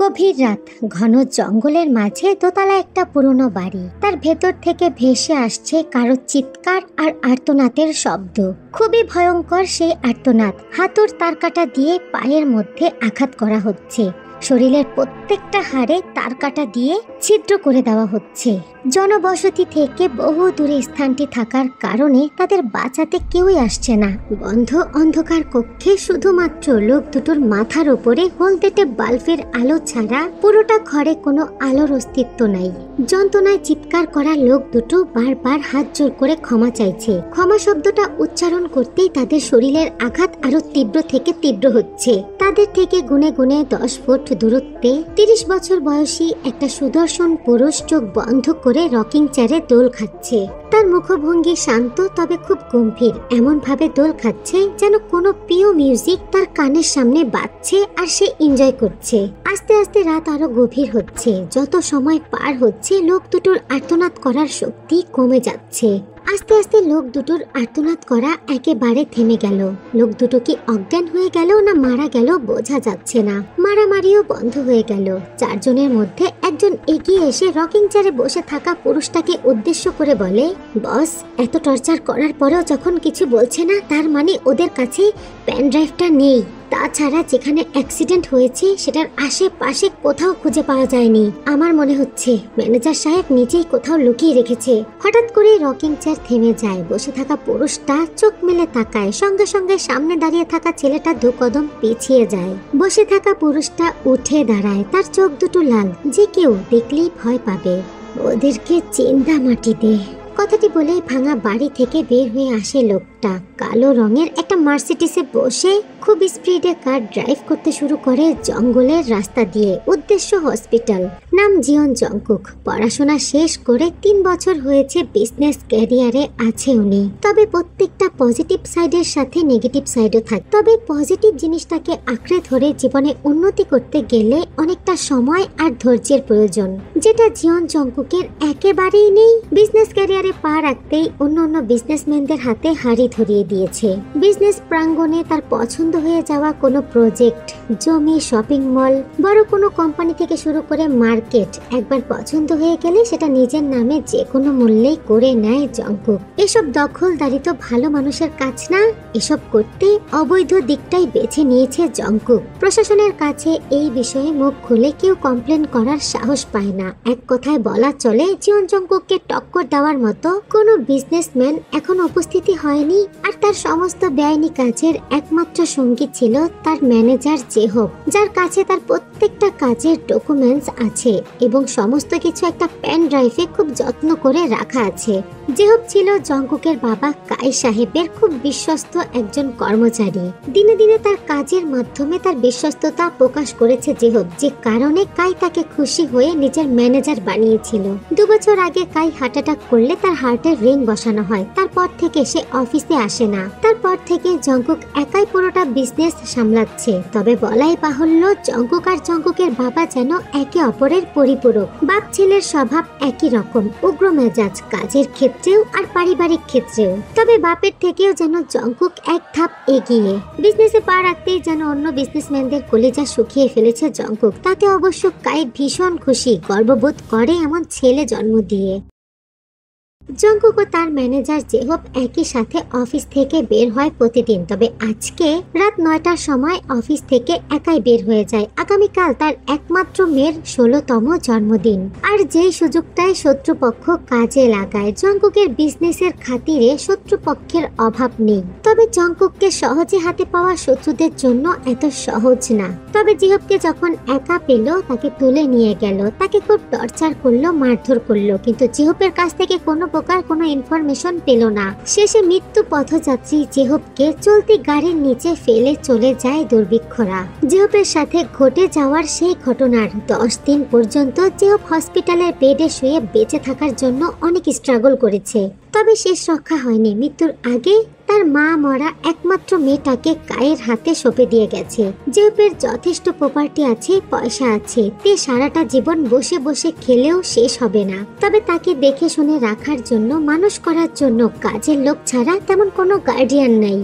গভীর রাত, ঘন জঙ্গলের মাঝে দোতলা একটা পুরনো বাড়ি। তার ভেতর থেকে ভেসে আসছে কারো চিৎকার আর আর্তনাদের শব্দ। খুবই ভয়ঙ্কর সেই আর্তনাদ। হাতুড় তারকাটা দিয়ে পায়ের মধ্যে আঘাত করা হচ্ছে। শরীরের প্রত্যেকটা হাড়ে তারকাটা দিয়ে ছিদ্র করে দেওয়া হচ্ছে। জনবসতি থেকে বহু দূরে স্থানটি থাকার কারণে তাদের বাঁচাতে কেউই আসছে না। বন্ধ অন্ধকার কক্ষে শুধুমাত্র লোক দুটোর মাথার উপরে হলদেটে বাল্বের আলো ছাড়া পুরোটা ঘরে কোনো আলোর অস্তিত্ব নাই। যন্ত্রণায় চিৎকার করা লোক দুটো বারবার হাত জোর করে ক্ষমা চাইছে। ক্ষমা শব্দটা উচ্চারণ করতেই তাদের শরীরের আঘাত আরো তীব্র থেকে তীব্র হচ্ছে। তাদের থেকে গুনে গুনে 10 ফুট দূরত্বে 30 বছর বয়সী একটা সুদর্শন পুরুষ চোখ বন্ধ করে রকিং চেয়ারে দোল খাচ্ছে। তার মুখভঙ্গি শান্ত তবে খুব গম্ভীর। এমন ভাবে দোল খাচ্ছে যেন কোনো প্রিয় মিউজিক তার কানের সামনে বাজছে আর সে এনজয় করছে। আস্তে আস্তে রাত আরো গভীর হচ্ছে। যত সময় পার হচ্ছে লোক দুটোর আর্তনাদ করার শক্তি কমে যাচ্ছে। আস্তে আস্তে লোক দুটোর আর্তনাদ করা একেবারে থেমে গেল। লোক দুটো কি অজ্ঞান হয়ে গেল না মারা গেল বোঝা যাচ্ছে না। মারামারিও বন্ধ হয়ে গেল। 4 জনের মধ্যে একজন এগিয়ে এসে রকিং চেয়ারে বসে থাকা পুরুষটাকে উদ্দেশ্য করে বলে, বস, এত টর্চার করার পরেও যখন কিছু বলছে না তার মানে ওদের কাছে পেন ড্রাইভটা নেই। তাছাড়া যেখানে অ্যাক্সিডেন্ট হয়েছে সেটার আশেপাশে কোথাও খুঁজে পাওয়া যায়নি। আমার মনে হচ্ছে ম্যানেজার সাহেব নিজেই কোথাও লুকিয়ে রেখেছে। হঠাৎ করে রকিং চেয়ার থেমে যায়। বসে থাকা পুরুষটা চোখ মেলে তাকায়। সঙ্গে সঙ্গে সামনে দাঁড়িয়ে থাকা ছেলেটা 2 কদম পিছিয়ে যায়। বসে থাকা পুরুষটা উঠে দাঁড়ায়। তার চোখ দুটো লাল। যে কেউ দেখলেই ভয় পাবে। ওদেরকে চিন্তা মাটি দে। কথাটি বলে ভাঙা বাড়ি থেকে বের হয়ে আসে লোকটা। কালো রঙের একটা মার্সিডিসে বসে খুব স্পিডে কার ড্রাইভ করতে শুরু করে জঙ্গলের রাস্তা দিয়ে। উদ্দেশ্য হসপিটাল। নাম জিয়ন জংকুক। পড়াশোনা শেষ করে 3 বছর হয়েছে। বিজনেস ক্যারিয়ারে আছে উনি। তবে প্রত্যেকটা পজিটিভ সাইডের সাথে নেগেটিভ সাইডও থাকে। তবে পজিটিভ জিনিসটাকে আঁকড়ে ধরে জীবনে উন্নতি করতে গেলে অনেকটা সময় আর ধৈর্যের প্রয়োজন, যেটা জিয়ন জংকুকের একেবারেই নেই। বিজনেস ক্যারিয়ারে পা রাখতেই অন্য বিজনেসম্যানদের হাতে হাড়ি ধরিয়ে দিয়েছে। বিজনেস প্রাঙ্গণে তার পছন্দ হয়ে যাওয়া কোনো প্রজেক্ট, জমি, শপিং মল, বড় কোনো কোম্পানি থেকে শুরু করে মার্কেট একবার পছন্দ হয়ে গেলে সেটা নিজের নামে যে কোনো মূল্যেই করে নেয় জংকুক। এসব দখলদারি তো ভালো মানুষের কাজ না। এসব করতে অবৈধ দিকটাই বেছে নিয়েছে জংকুক। প্রশাসনের কাছে এই বিষয়ে মুখ খুলে কেউ কমপ্লেন করার সাহস পায় না। এক কথায় বলা চলে জিয়ন জংকুককে টক্কর দেওয়ার মতো কোনো বিজনেসম্যান এখন উপস্থিতি হয়নি। আর তার সমস্ত বেআইনি কাজের একমাত্র সঙ্গী ছিল তার ম্যানেজার জেহব, যার কাছে তার প্রত্যেকটা কাজের ডকুমেন্টস আছে এবং সমস্ত কিছু একটা পেন ড্রাইভে খুব যত্ন করে রাখা আছে। জেহব ছিল জংকুকের বাবা কাই সাহেবের খুব বিশ্বস্ত একজন কর্মচারী। দিনে দিনে তার কাজের মাধ্যমে তার বিশ্বস্ততা প্রকাশ করেছে জেহব, যে কারণে কাই তাকে খুশি হয়ে নিজের ম্যানেজার বানিয়েছিল। 2 বছর আগে কাই হার্ট অ্যাটাক করলে তার হার্টের রিং বসানো হয়। তারপর থেকে সে অফিসে আসে না। তারপর থেকে জংকুক একাই পুরোটা বিজনেস সামলাচ্ছে। তবে বলাই বাহুল্য, জংকুক আর জংকুকের বাবা যেন একে অপরের পরিপূরক। বাপ ছেলের স্বভাব একই রকম, উগ্র মেজাজ, কাজের ক্ষেত্রেও আর পারিবারিক ক্ষেত্রেও। তবে বাপের থেকেও যেন জংকুক এক ধাপ এগিয়ে। বিজনেসে পা রাখতেই যেন অন্য বিজনেসম্যানদের কলিজা শুকিয়ে ফেলেছে জংকুক। তাতে অবশ্য কাই ভীষণ খুশি, গর্ববোধ করে এমন ছেলে জন্ম দিয়ে। জংকুক ও তার ম্যানেজার জেহব একই সাথে অফিস থেকে বের হয় প্রতিদিন। তবে আজকে রাত 9টার সময় অফিস থেকে একাই বের হয়ে যায়। আগামীকাল তার একমাত্র মেয়ের 16তম জন্মদিন। আর যেই সুযোগটায় শত্রুপক্ষ কাজে লাগায়। জংকুকের বিজনেসের খাতিরে শত্রুপক্ষের অভাব নেই। তবে জংকুককে সহজে হাতে পাওয়া শত্রুদের জন্য এত সহজ না। তবে জেহবকে যখন একা পেল তাকে তুলে নিয়ে গেল। তাকে খুব টর্চার করলো, মারধর করলো, কিন্তু জেহবের কাছ থেকে কোনো ইনফরমেশন পেল না। শেষে মৃত্যু পথযাত্রী জেহবকে চলতি গাড়ির নিচে ফেলে চলে যায় দুর্বৃক্ষরা। জেহবের সাথে ঘটে যাওয়ার সেই ঘটনার 10 দিন পর্যন্ত জেহব হসপিটালের বেডে শুয়ে বেঁচে থাকার জন্য অনেক স্ট্রাগল করেছে। তবে শেষ রক্ষা হয়নি। মৃত্যুর আগে তার মা মরা একমাত্র মেয়েটাকে কায়ের হাতে সঁপে দিয়ে গেছে। জেহবের যথেষ্ট প্রপার্টি আছে, পয়সা আছে। তে সারাটা জীবন বসে বসে খেলেও শেষ হবে না। তবে তাকে দেখে শুনে রাখার জন্য, মানুষ করার জন্য কাজের লোক ছাড়া তেমন কোনো গার্ডিয়ান নাই।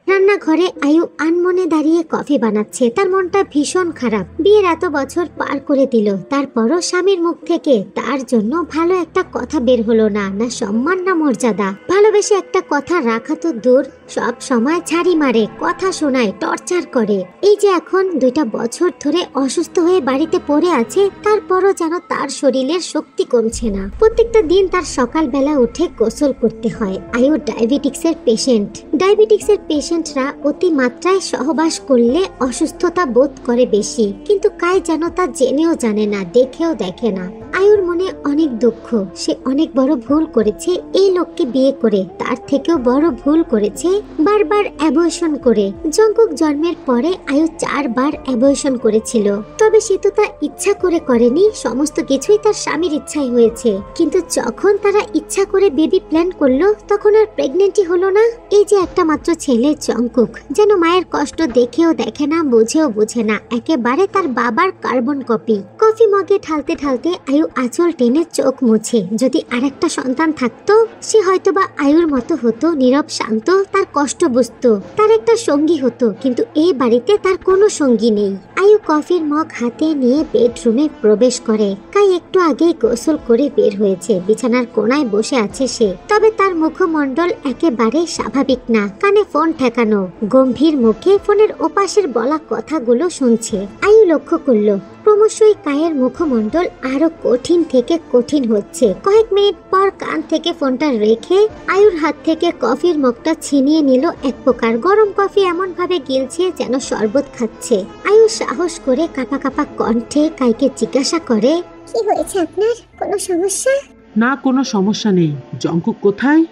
রান্নাঘরে আয়ু আনমনে দাঁড়িয়ে কফি বানাচ্ছে। তার মনটা ভীষণ খারাপ। বিয়ের এত বছর পার করে দিল, তারপরও স্বামীর মুখ থেকে তার জন্য ভালো একটা কথা বের হলো না, না সম্মান না মর্যাদা। ভালোবেসে একটা কথা রাখা তো দূর, সব সময় ছাড়ি মারে, কথা শোনায়, টর্চার করে। এই যে এখন 2টা বছর ধরে অসুস্থ হয়ে বাড়িতে পড়ে আছে, তারপরও যেন তার শরীরের শক্তি কমছে না। প্রত্যেকটা দিন তার সকালবেলা উঠে গোসল করতে হয়। আয়ু ডায়াবেটিক্সের পেশেন্ট। ডায়াবেটিক্সের পেশেন্টরা অতি মাত্রায় সহবাস করলে অসুস্থতা বোধ করে বেশি, কিন্তু কাই যেন তা জেনেও জানে না, দেখেও দেখে না। আয়ুর মনে অনেক দুঃখ। সে অনেক বড় ভুল করেছে এই লোককে বিয়ে করে, তার থেকেও বড় ভুল করেছে বারবার অ্যাবর্শন করে। জঙ্কুক জন্মের পরে আয়ু 4 বার অ্যাবর্শন করেছিল, তবে সে তো তা ইচ্ছা করে করেনি, সমস্ত কিছুই তার স্বামীর ইচ্ছাই হয়েছে। কিন্তু যখন তারা ইচ্ছা করে বেবি প্ল্যান করলো, তখন আর প্রেগনেন্টই হলো না। এই যে একটা মাত্র ছেলে জঙ্কুক, যেন মায়ের কষ্ট দেখেও দেখে না, বুঝেও বুঝে না, একেবারে তার বাবার কার্বন কপি। কফি মগে ঢালতে ঢালতে আয়ু আঁচল টেনে চোখ মুছে। যদি আরেকটা সন্তান থাকতো, সে হয়তোবা আয়ুর মতো হতো, নীরব শান্ত, তার কষ্ট বুঝতো, তার একটা সঙ্গী হতো। কিন্তু এই বাড়িতে তার কোনো সঙ্গী নেই। আয়ু কফির মগ হাতে নিয়ে বেডরুমে প্রবেশ করে। কাই একটু আগেই গোসল করে বের হয়েছে, বিছানার কোনায় বসে আছে সে। তবে তার মুখমণ্ডল একেবারে স্বাভাবিক না, কানে ফোন ঠেকানো, গম্ভীর মুখে ফোনের ওপাশের বলা কথাগুলো শুনছে। আয়ু লক্ষ্য করলো ক্রমশই কায়ের মুখমণ্ডল আরো কঠিন থেকে কঠিন হচ্ছে। কয়েক মিনিট পর কান থেকে ফোনটা রেখে আয়ুর হাত থেকে কফির মগটা ছিনিয়ে নিল। এক প্রকার গরম কফি এমন ভাবে গিলছে যেন শরবত খাচ্ছে। আয়ু সাহস করে কাঁপা কাঁপা কণ্ঠে কাইকে জিজ্ঞাসা করে, কি হয়েছে আপনার? কোনো সমস্যা? না, কোনো সমস্যা নেই। জঙ্কুক কোথায়?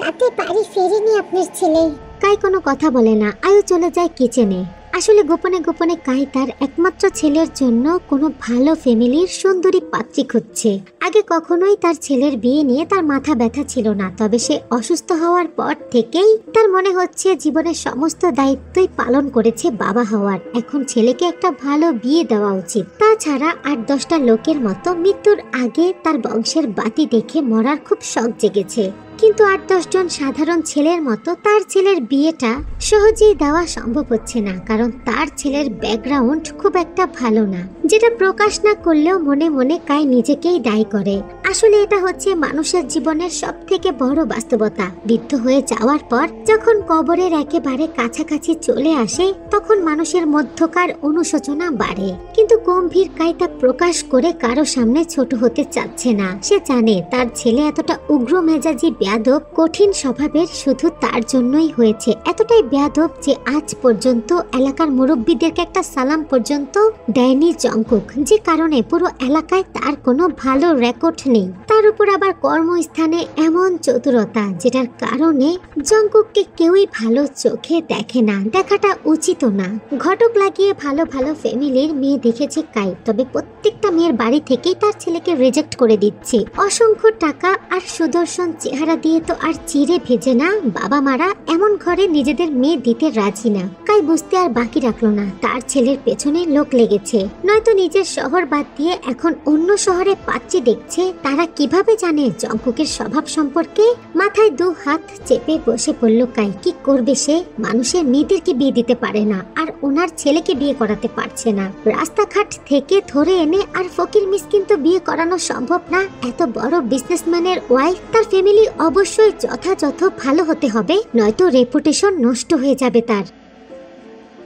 রাতে বাড়ি ফেরেনি আপনার ছেলে। কাই কোনো কথা বলে না। আয়ু চলে যায় কিচেনে। আসলে গোপনে গোপনে কাই তার একমাত্র ছেলের জন্য কোনো ভালো ফ্যামিলির সুন্দরী পাত্রী খুঁজছে। আগে কখনোই তার ছেলের বিয়ে নিয়ে তার মাথা ব্যথা ছিল না, তবে সে অসুস্থ হওয়ার পর থেকেই তার মনে হচ্ছে জীবনের সমস্ত দায়িত্বই পালন করেছে বাবা হওয়ার। এখন ছেলেকে একটা ভালো বিয়ে দেওয়া উচিত। তাছাড়া 8-10টা লোকের মতো মৃত্যুর আগে তার বংশের বাতি দেখে মরার খুব শখ জেগেছে। কিন্তু 8-10 জন সাধারণ ছেলের মতো তার ছেলের বিয়েটা সহজেই দেওয়া সম্ভব হচ্ছে না, কারণ তার ছেলের ব্যাকগ্রাউন্ড খুব একটা ভালো না, যেটা প্রকাশ না করলেও মনে মনে কাই নিজেকেই দায়ী করে। আসলে এটা হচ্ছে মানুষের জীবনের সব থেকে বড় বাস্তবতা। বৃদ্ধ হয়ে যাওয়ার পর যখন কবরের একেবারে কাছাকাছি চলে আসে, তখন মানুষের মধ্যকার অনুশোচনা বাড়ে। কিন্তু গম্ভীর কাই তা প্রকাশ করে কারো সামনে ছোট হতে চাচ্ছে না। সে জানে তার ছেলে এতটা উগ্র মেজাজি বেয়াদব, কঠিন স্বভাবের শুধু তার জন্যই হয়েছে। এতটাই বেয়াদব যে আজ পর্যন্ত এলাকার মুরব্বীদেরকে একটা সালাম পর্যন্ত দেয়নি জঙ্কুক, যে কারণে পুরো এলাকায় তার কোনো ভালো রেকর্ড নেই। তার উপর আবার কর্মস্থানে এমন চতুরতা, যেটার কারণে জঙ্কুককে কেউই ভালো চোখে দেখে না, দেখাটা উচিত না। ঘটক লাগিয়ে ভালো ভালো ফ্যামিলির মেয়ে দেখেছে কাই, তবে প্রত্যেকটা মেয়ের বাড়ি থেকেই তার ছেলেকে রিজেক্ট করে দিচ্ছে। অসংখ্য টাকা আর সুদর্শন চেহারা দিয়ে তো আর চিড়ে ভেজে না। বাবা মারা এমন ঘরে নিজেদের মেয়ে দিতে রাজি না। কাই বুঝতে আর বাকি রাখলো না, তার ছেলের পেছনে লোক লেগেছে। নয়তো নিজের শহর বাদ দিয়ে এখন অন্য শহরে পাত্রী দেখছে। তারা কিভাবে জানে জঙ্কুকের স্বভাব সম্পর্কে? মাথায় 2 হাত চেপে বসে পড়ল কাই। কি করবে সে? মানুষের মেয়েদেরকে বিয়ে দিতে পারে না, আর ওনার ছেলেকে বিয়ে করাতে পারছে না। রাস্তাঘাট থেকে ধরে এনে আর ফকির মিসকিন তো বিয়ে করানো সম্ভব না। এত বড় বিজনেসম্যানের ওয়াইফ, তার ফ্যামিলি অবশ্যই যথাযথ ভালো হতে হবে, নয়তো রেপুটেশন নষ্ট হয়ে যাবে তার।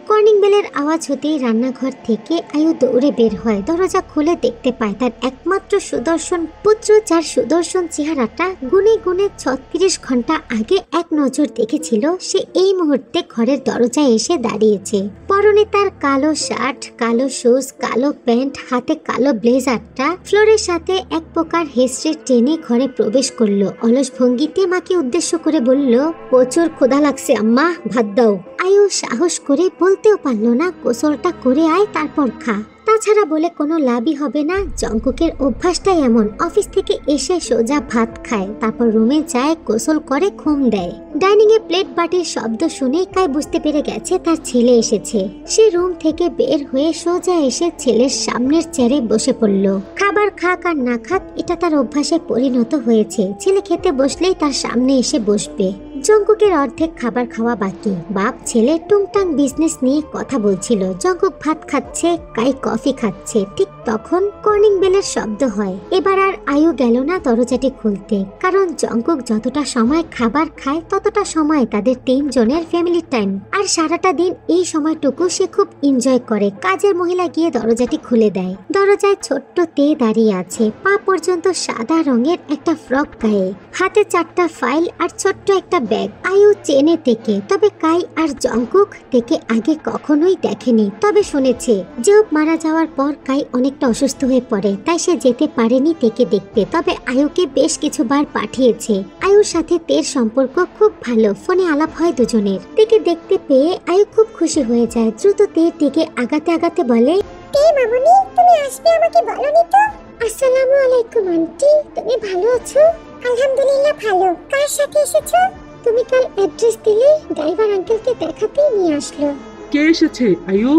কর্নিং বেলের আওয়াজ হতেই রান্নাঘর থেকে আয়ু দৌড়ে বের হয়। দরজা খুলে দেখতে পায় তার একমাত্র সুদর্শন পুত্র, যার সুদর্শন চেহারাটা গুনে গুনে 36 ঘন্টা আগে এক নজর দেখেছিল, সে এই মুহূর্তে ঘরের দরজায় এসে দাঁড়িয়েছে। পরনে তার কালো শার্ট, কালো শুজ, কালো প্যান্ট, হাতে কালো ব্লেজারটা ফ্লোরের সাথে এক প্রকার হেসড়ে টেনে ঘরে প্রবেশ করলো। অলস ভঙ্গিতে মাকে উদ্দেশ্য করে বলল, প্রচুর ক্ষুধা লাগছে আম্মা, ভাত দাও। আয়ু সাহস করে বলতেও পারলো না, গোসলটা করে আয় তারপর খা। তাছাড়া বলে কোনো লাভই হবে না। জঙ্কুকের অভ্যাসটাই এমন, অফিস থেকে এসে সোজা ভাত খায়, তারপর রুমে যায়, গোসল করে ঘুম দেয়। ডাইনিং এ প্লেট বাটির শব্দ শুনে কাই বুঝতে পেরে গেছে তার ছেলে এসেছে। সে রুম থেকে বের হয়ে সোজা এসে ছেলের সামনের চেয়ারে বসে পড়ল। খাবার খাক আর না খাক, এটা তার অভ্যাসে পরিণত হয়েছে। ছেলে খেতে বসলেই তার সামনে এসে বসবে। জঙ্কুকের অর্ধেক খাবার খাওয়া বাকি। বাপ ছেলে টুংটাং বিজনেস নিয়ে কথা বলছিল। জঙ্কুক ভাত খাচ্ছে, কাই কফি খাচ্ছে। ঠিক তখন কর্নিং বেলের শব্দ হয়। এবার আর আয়ু গেল না দরজাটি খুলতে, কারণ জঙ্কুক যতটা সময় খাবার খায় ততটা সময় তাদের 3 জনের ফ্যামিলি টাইম। আর সারাটা দিন এই সময়টুকু সে খুব এনজয় করে। কাজের মহিলা গিয়ে দরজাটি খুলে দেয়। দরজায় ছোট্ট তে দাঁড়িয়ে আছে, পা পর্যন্ত সাদা রঙের একটা ফ্রক গায়ে, হাতে 4টা ফাইল আর ছোট্ট একটা ব্যাগ। আয়ু চেনে তেকে, তবে কাই আর জঙ্কুক তেকে আগে কখনোই দেখেনি, তবে শুনেছে। জেহব মারা যাওয়ার পর কাই অনেকটা অসুস্থ হয়ে পড়ে, তাই সে যেতে পারেনি তেকে দেখতে। তবে আয়ুকে বেশ কিছুবার পাঠিয়েছে। আয়ুর সাথে তের সম্পর্ক খুব ভালো, ফোনে আলাপ হয় দুজনের। তেকে দেখতে পেয়ে আয়ু খুব খুশি হয়ে যায়। দ্রুত তের দিকে আগাতে আগাতে বলে, তে মামুনি, তুমি আসবে আমাকে বলনি তো? আসসালামু আলাইকুম আন্টি, তুমি ভালো আছো? আলহামদুলিল্লাহ ভালো। কার সাথে এসেছো? তুমি কাল অ্যাড্রেস দিলে, ড্রাইভার আঙ্কেলকে দেখাতেই নিয়ে আসলো। কে এসেছে আয়ু?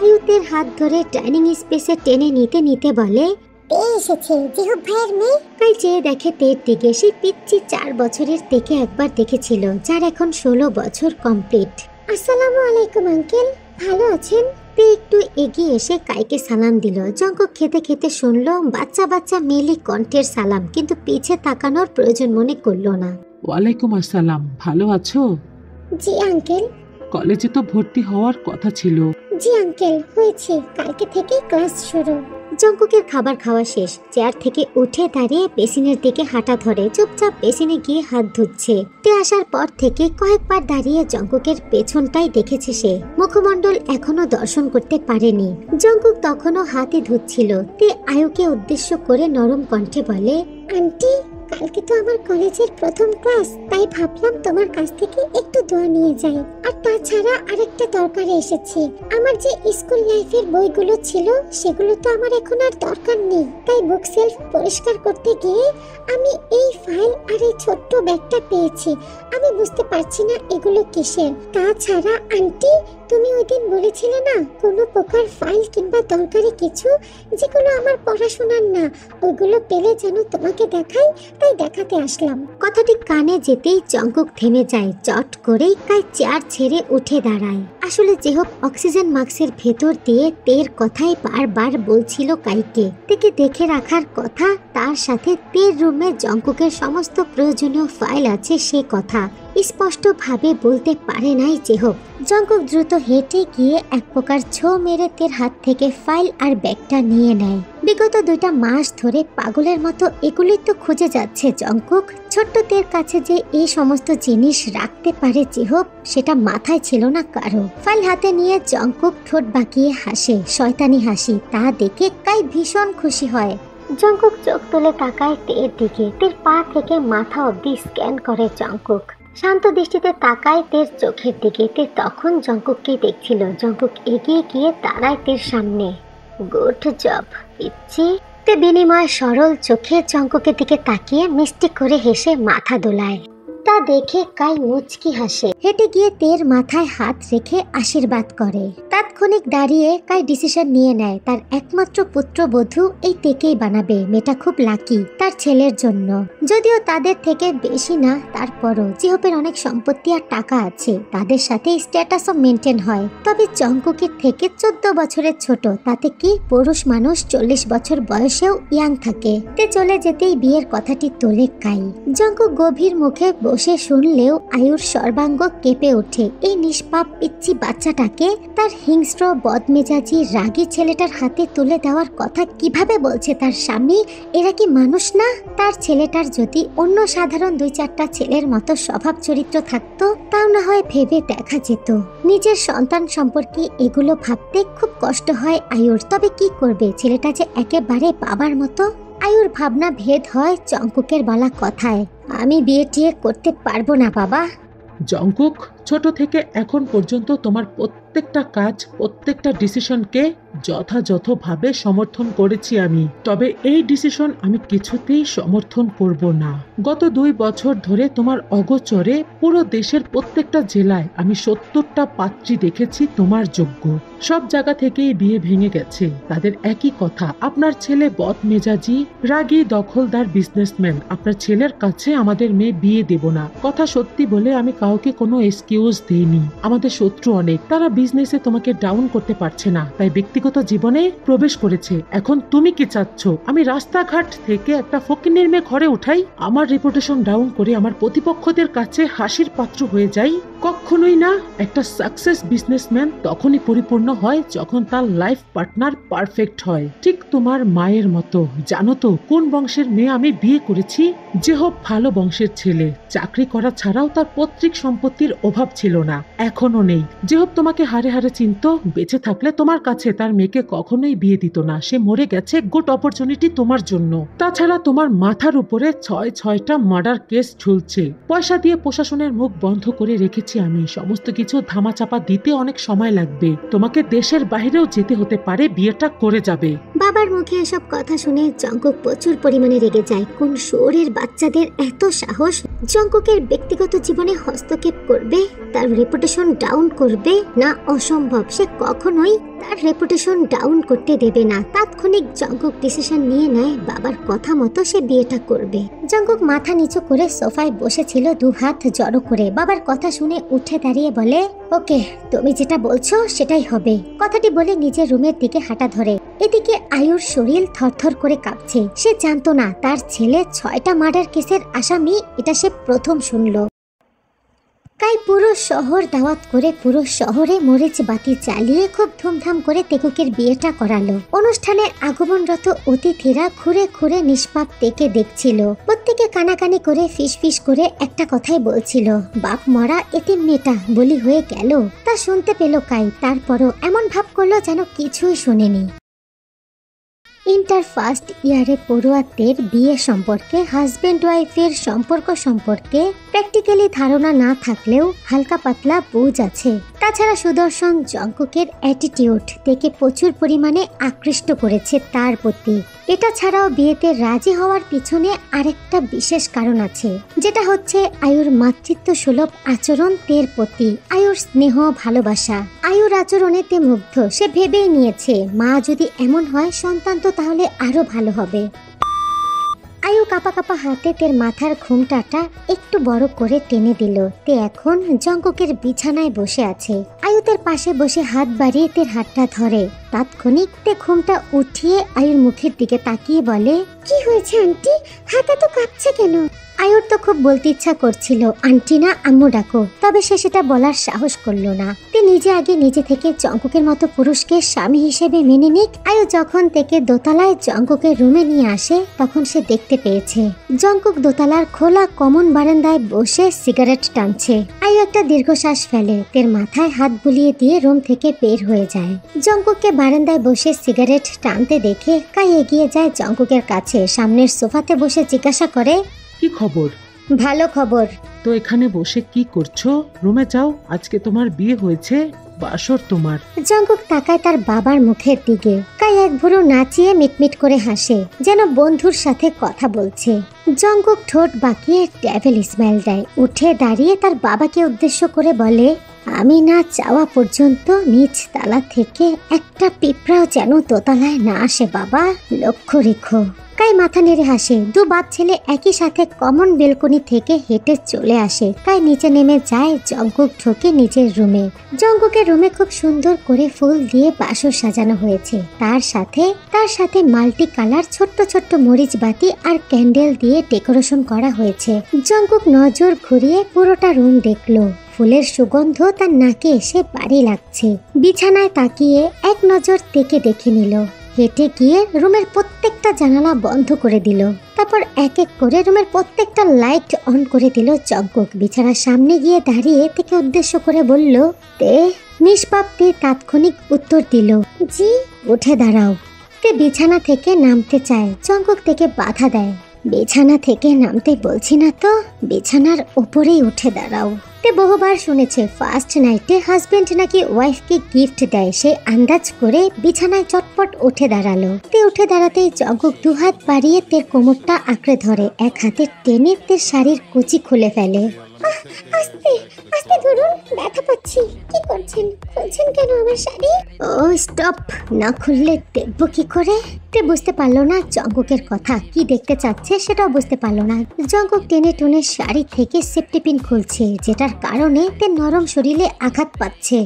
আয়ুতের হাত ধরে ডাইনিং স্পেসে টেনে নিতে নিতে বলে, তে এসেছে, জিহুব ভাইয়ের মেয়ে। কাল চেয়ে দেখে তের দিকে। সে পিচ্ছি 4 বছরের তেকে একবার দেখেছিল, যার এখন 16 বছর কমপ্লিট। আসসালামু আলাইকুম আঙ্কেল, ভালো আছেন? তে একটু এগিয়ে এসে কাইকে সালাম দিল। জঙ্কুক খেতে খেতে শুনলো বাচ্চা বাচ্চা মেলি কণ্ঠের সালাম, কিন্তু পিছে তাকানোর প্রয়োজন মনে করলো না। ওয়ালাইকুম আসসালাম, ভালো আছো? জি আঙ্কেল। কলেজে তো ভর্তি হওয়ার কথা ছিল। জি আঙ্কেল, হয়েছে, কালকে থেকে ক্লাস শুরু। জঙ্কুকের খাবার খাওয়া শেষ। চেয়ার থেকে উঠে দাঁড়িয়ে বেসিনের দিকে হাঁটা ধরে চুপচাপ বেসিনে গিয়ে হাত ধুচ্ছে। তে আসার পর থেকে কয়েকবার দাঁড়িয়ে জঙ্কুকের পেছনটাই দেখেছে সে। মুখমণ্ডল এখনো দর্শন করতে পারেনি। জঙ্কুক তখনও হাতই ধুচ্ছিল। তে আয়ুকে উদ্দেশ্য করে নরম কণ্ঠে বলে, আন্টি, কালকে তো আমার কলেজের প্রথম ক্লাস, তাই ভাবলাম তোমার কাছ থেকে একটু দোয়া নিয়ে যাই। আর তাছাড়া আরেকটা দরকারে এসেছি। আমার যে স্কুল লাইফের বইগুলো ছিল সেগুলো তো আমার এখন আর দরকার নেই, তাই বুক সেলফ পরিষ্কার করতে গিয়ে আমি এই ফাইল আর এই ছোট্ট ব্যাগটা পেয়েছি। আমি বুঝতে পারছি না এগুলো কিসের। তাছাড়া আন্টি, তুমি ওই দিন বলেছিলে না কোনো প্রকার ফাইল কিংবা দরকারি কিছু যেগুলো আমার পড়াশোনার না, ওইগুলো পেলে যেন তোমাকে দেখাই, তাই দেখাতে আসলাম। কথাটি কানে যেতেই জঙ্কুক থেমে যায়। চট করেই কাই চেয়ার ছেড়ে উঠে দাঁড়ায়। আসলে যেহব অক্সিজেন মাস্কের ভেতর দিয়ে তের কথাই বারবার বলছিল কাইকে। তেকে দেখে রাখার কথা, তার সাথে তের রুমে জঙ্কুকের সমস্ত প্রয়োজনীয় ফাইল আছে সে কথা স্পষ্ট ভাবে বলতে পারে নাই যেহব। জঙ্কুক দ্রুত হেঁটে গিয়ে এক প্রকার ছো মেরে তের হাত থেকে ফাইল আর ব্যাগটা নিয়ে নেয়। বিগত 2টা মাস ধরে পাগলের মতো এগুলোই তো খুঁজে যাচ্ছে জঙ্কুক। ছোট্ট তের কাছে যে এই সমস্ত জিনিস রাখতে পারে যেহব, সেটা মাথায় ছিল না কারো। ফাইল হাতে নিয়ে জঙ্কুক ঠোঁট বাঁকিয়ে হাসে, শয়তানি হাসি। তা দেখে কাই ভীষণ খুশি হয়। জঙ্কুক চোখ তুলে তাকায় তের দিকে। তের পা থেকে মাথা অবধি স্ক্যান করে জঙ্কুক। শান্ত দৃষ্টিতে তাকায় তের চোখের দিকে। তে তখন জঙ্কুককেই দেখছিল। জঙ্কুক এগিয়ে গিয়ে দাঁড়ায় তের সামনে। গুড জব পিচ্চি। তে বিনিময় সরল চোখে জঙ্কুকের দিকে তাকিয়ে মিষ্টি করে হেসে মাথা দোলায়। তা দেখে কাই মুচকি হাসে। হেঁটে গিয়ে তের মাথায় হাত রেখে আশীর্বাদ করে। তাৎক্ষণিক দাঁড়িয়ে কাই ডিসিশন নিয়ে নেয় তার একমাত্র পুত্রবধূ এই তেকেই বানাবে। মেয়েটা খুব লাকি তার ছেলের জন্য। যদিও তাদের থেকে বেশি না, তারপরও জিহপের অনেক সম্পত্তি আর টাকা আছে, তাদের সাথে স্ট্যাটাসও মেনটেন হয়। তবে জঙ্কুকের থেকে 14 বছরের ছোট, তাতে কি পুরুষ মানুষ 40 বছর বয়সেও ইয়াং থাকে। তে চলে যেতেই বিয়ের কথাটি তোলে কাই। জঙ্কুক গভীর মুখে বসে শুনলেও আয়ুর সর্বাঙ্গ কেঁপে ওঠে। এই নিষ্পাপ পিচ্চি বাচ্চাটাকে তার হিংস্র বদমেজাজি রাগী ছেলেটার হাতে তুলে দেওয়ার কথা কিভাবে বলছে তার স্বামী? এরা কি মানুষ না? তার ছেলেটার যদি অন্য সাধারণ 2-4টা ছেলের মতো স্বভাব চরিত্র থাকতো, তাও না হয় ভেবে দেখা যেত। নিজের সন্তান সম্পর্কে এগুলো ভাবতে খুব কষ্ট হয় আয়ুর। তবে কি করবে, ছেলেটা যে একেবারে বাবার মতো। আয়ুর ভাবনা ভেদ হয় জঙ্কুকের বলা কথায়। আমি বিয়ে টিয়ে করতে পারবো না বাবা। জঙ্কুক, ছোট থেকে এখন পর্যন্ত তোমার প্রত্যেকটা কাজ, প্রত্যেকটা ডিসিশনকে যথাযথভাবে সমর্থন করেছি আমি। তবে এই ডিসিশন আমি কিছুতেই সমর্থন করব না। গত 2 বছর ধরে তোমার অগোচরে পুরো দেশের প্রত্যেকটা জেলায় আমি 70টা পাত্রী দেখেছি তোমার যোগ্য। সব জায়গা থেকেই বিয়ে ভেঙে গেছে। তাদের একই কথা, আপনার ছেলে বদমেজাজি, রাগী, দখলদার বিজনেসম্যান। আপনার ছেলের কাছে আমাদের মেয়ে বিয়ে দেব না। কথা সত্যি বলে আমি কাউকে কোনো এক্সকিউজ দেইনি। আমাদের শত্রু অনেক, তারা বিজনেসে তোমাকে ডাউন করতে পারছে না, তাই ব্যক্তিগত জীবনে প্রবেশ করেছে। এখন তুমি কি চাচ্ছ আমি রাস্তাঘাট থেকে একটা ফকিন্নির মেয়ে ঘরে উঠাই, আমার রেপুটেশন ডাউন করে আমার প্রতিপক্ষদের কাছে হাসির পাত্র হয়ে যাই? কখনোই না। একটা সাকসেস বিজনেসম্যান তখনই পরিপূর্ণ হয় যখন তার লাইফ পার্টনার পারফেক্ট হয়। ঠিক তোমার মায়ের মতো। জানো তো কোন বংশের মেয়ে আমি বিয়ে করেছি? যে হোক ভালো বংশের ছেলে। চাকরি করা ছাড়াও তার পৈতৃক সম্পত্তির অভাব ছিল না, এখনো নেই। যে হোক তোমাকে হারে হারে চিনত, বেঁচে থাকলে তোমার কাছে তার মেয়েকে কখনোই বিয়ে দিত না। সে মরে গেছে, গুড অপরচুনিটি তোমার জন্য। তাছাড়া তোমার মাথার উপরে 6টা মার্ডার কেস ঝুলছে। পয়সা দিয়ে প্রশাসনের মুখ বন্ধ করে রেখেছি আমি। সমস্ত কিছু ধামাচাপা দিতে অনেক সময় লাগবে। তোমাকে দেশের বাইরেও যেতে হতে পারে, বিয়েটা করে যাবে। বাবার মুখে এসব কথা শুনে জঙ্কুক প্রচুর পরিমাণে রেগে যায়। কোন শহরের বাচ্চাদের এত সাহস জঙ্কুকের ব্যক্তিগত জীবনে হস্তক্ষেপ করবে, তার রেপুটেশন ডাউন করবে? না, অসম্ভব। সে কখনোই তার রেপুটেশন ডাউন করতে দেবে না। তাৎক্ষণিক জঙ্কুক ডিসিশন নিয়ে নেয় বাবার কথা মতো সে বিয়েটা করবে। জঙ্কুক মাথা নিচু করে সোফায় বসেছিল, 2 হাত জড়ো করে। বাবার কথা শুনে উঠে দাঁড়িয়ে বলে, ওকে, তুমি যেটা বলছো সেটাই হবে। কথাটি বলে নিজের রুমের দিকে হাঁটা ধরে। এদিকে আয়ুর শরীর থরথর করে কাঁপছে। সে জানতো না তার ছেলে 6টা মার্ডার কেসের আসামি, এটা সে প্রথম শুনল। তাই পুরো শহর দাওয়াত করে পুরো শহরে মরিচ বাতি জ্বালিয়ে খুব ধুমধাম করে তেকুকের বিয়েটা করালো। অনুষ্ঠানে আগমনরত অতিথিরা ঘুরে ঘুরে নিষ্পাপ তেকে দেখছিল। প্রত্যেকে কানাকানি করে ফিস করে একটা কথাই বলছিল, বাপ মরা এতিম মেয়েটা বলি হয়ে গেল। তা শুনতে পেল কাই, তারপরও এমন ভাব করলো যেন কিছুই শোনেনি। ইন্টার ফার্স্ট ইয়ারে পড়ুয়াদের বিয়ে সম্পর্কে, হাজবেন্ড ওয়াইফের সম্পর্ক সম্পর্কে প্র্যাকটিক্যালি ধারণা না থাকলেও হালকা পাতলা বুঝ আছে। তাছাড়া সুদর্শন জঙ্কুকের অ্যাটিটিউড থেকে প্রচুর পরিমাণে আকৃষ্ট করেছে তার প্রতি। এটা ছাড়াও বিয়েতে রাজি হওয়ার পিছনে আরেকটা বিশেষ কারণ আছে, যেটা হচ্ছে আয়ুর মাতৃত্ব সুলভ আচরণ তের প্রতি, আয়ুর স্নেহ ভালোবাসা। আয়ুর আচরণেতে মুগ্ধ। সে ভেবেই নিয়েছে মা যদি এমন হয় সন্তান তো তাহলে আরো ভালো হবে। আয়ু কাপা কাপা হাতে তের মাথার ঘুমটাটা একটু বড় করে টেনে দিল। তে এখন জঙ্কুকের বিছানায় বসে আছে। আয়ু তের পাশে বসে হাত বাড়িয়ে তের হাতটা ধরে। তাৎক্ষণিক তে ঘুমটা উঠিয়ে আয়ুর মুখের দিকে তাকিয়ে বলে, কি হয়েছে আন্টি? হাত এত কাঁপছে কেন? আয়ুর তো খুব বলতে ইচ্ছা করছিল আন্টি না আম্মু ডাকো, তবে সে সেটা বলার সাহস করলো না। তে নিজে আগে নিজে থেকে জঙ্কুকের মতো পুরুষকে স্বামী হিসেবে মেনে নিক। আয়ু যখন থেকে দোতলায় জঙ্কুকের রুমে নিয়ে আসে তখন সে দেখতে পেয়েছে জঙ্কুক দোতলার খোলা কমন বারান্দায় বসে সিগারেট টানছে। আয়ু একটা দীর্ঘশ্বাস ফেলে, তের মাথায় হাত বুলিয়ে দিয়ে রুম থেকে বের হয়ে যায়। জঙ্কুককে বারান্দায় বসে সিগারেট টানতে দেখে কাই এগিয়ে যায় জঙ্কুকের কাছে। সামনের সোফাতে বসে জিজ্ঞাসা করে, কি খবর? ভালো খবর। তো এখানে বসে কি করছো? রুমে যাও, আজকে তোমার বিয়ে হয়েছে, বাসর তোমার। জঙ্কুক তাকায় তার বাবার মুখের দিকে। কাই এক ভুরু নাচিয়ে মিটমিট করে হাসে, যেন বন্ধুর সাথে কথা বলছে। জঙ্কুক ঠোঁট বাঁকিয়ে ডেভিল স্মাইল দেয়। উঠে দাঁড়িয়ে তার বাবাকে উদ্দেশ্য করে বলে, আমি না চাওয়া পর্যন্ত নিচ তালা থেকে একটা পিঁপড়াও যেন দোতলায় না আসে বাবা, লক্ষ্য রেখো। কাই মাথা নেড়ে হাসে। 2 বাপ ছেলে একই সাথে কমন বেলকনি থেকে হেঁটে চলে আসে। কাই নিচে নেমে যায়। জঙ্কুক ঢোকে নিজের রুমে। জঙ্কুকের রুমে খুব সুন্দর করে ফুল দিয়ে বাসর সাজানো হয়েছে। তার সাথে মাল্টি কালার ছোট্ট ছোট্ট মরিচ বাতি আর ক্যান্ডেল দিয়ে ডেকোরেশন করা হয়েছে। জঙ্কুক নজর ঘুরিয়ে পুরোটা রুম দেখলো। ফুলের সুগন্ধ তার নাকে এসে বাড়ি লাগছে। বিছানায় তাকিয়ে এক নজর তেকে দেখে নিল। হেঁটে গিয়ে রুমের প্রত্যেকটা জানালা বন্ধ করে দিল। তারপর এক এক করে রুমের প্রত্যেকটা লাইট অন করে দিল জঙ্কুক। বিছানার সামনে গিয়ে দাঁড়িয়ে থেকে উদ্দেশ্য করে বলল, তে। নিষ্পাপ তে তাৎক্ষণিক উত্তর দিল, জি। উঠে দাঁড়াও। তে বিছানা থেকে নামতে চায়। জঙ্কুক থেকে বাধা দেয়। বিছানা থেকে নামতে বলছি না তো, বিছানার উপরেই উঠে দাঁড়াও। তে বহুবার শুনেছে ফার্স্ট নাইটে হাজবেন্ড নাকি ওয়াইফকে গিফট দেয়, সে আন্দাজ করে বিছানায় চটপট উঠে দাঁড়ালো। তে উঠে দাঁড়াতেই জঙ্কুক দুহাত বাড়িয়ে তের কোমরটা আঁকড়ে ধরে, এক হাতে টেনে তের শাড়ির কুচি খুলে ফেলে। আস্তে আস্তে ধরুন, ব্যথা পাচ্ছি। কি করছেন? খুলছেন কেন আমার শাড়ি? ও স্টপ, না খুললে দেখবো কি করে? তে বুঝতে পারলো না জঙ্কুকের কথা, কি দেখতে চাচ্ছে সেটাও বুঝতে পারলো না। জঙ্কুক টেনে টুনে শাড়ি থেকে সেফটি পিন খুলছে, যেটার কারণে তে নরম শরীরে আঘাত পাচ্ছে।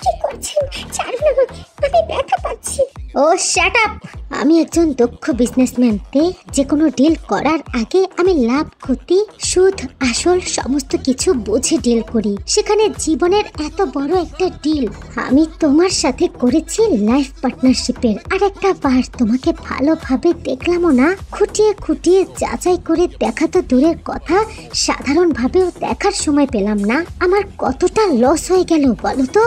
কি করছেন? ছাড়ুন আমাকে, আমি ব্যথা পাচ্ছি। ও শ্যাট আপ! আমি একজন দক্ষ বিজনেসম্যান। তে যে কোনো ডিল করার আগে আমি লাভ ক্ষতি সুদ আসল সমস্ত কিছু বুঝে ডিল করি, সেখানে জীবনের এত বড় একটা ডিল আমি তোমার সাথে করেছি লাইফ পার্টনারশিপের। আর একটা বার তোমাকে ভালোভাবে দেখলামও না, খুঁটিয়ে খুঁটিয়ে যাচাই করে দেখা তো দূরের কথা, সাধারণভাবেও দেখার সময় পেলাম না। আমার কতটা লস হয়ে গেল বলো তো?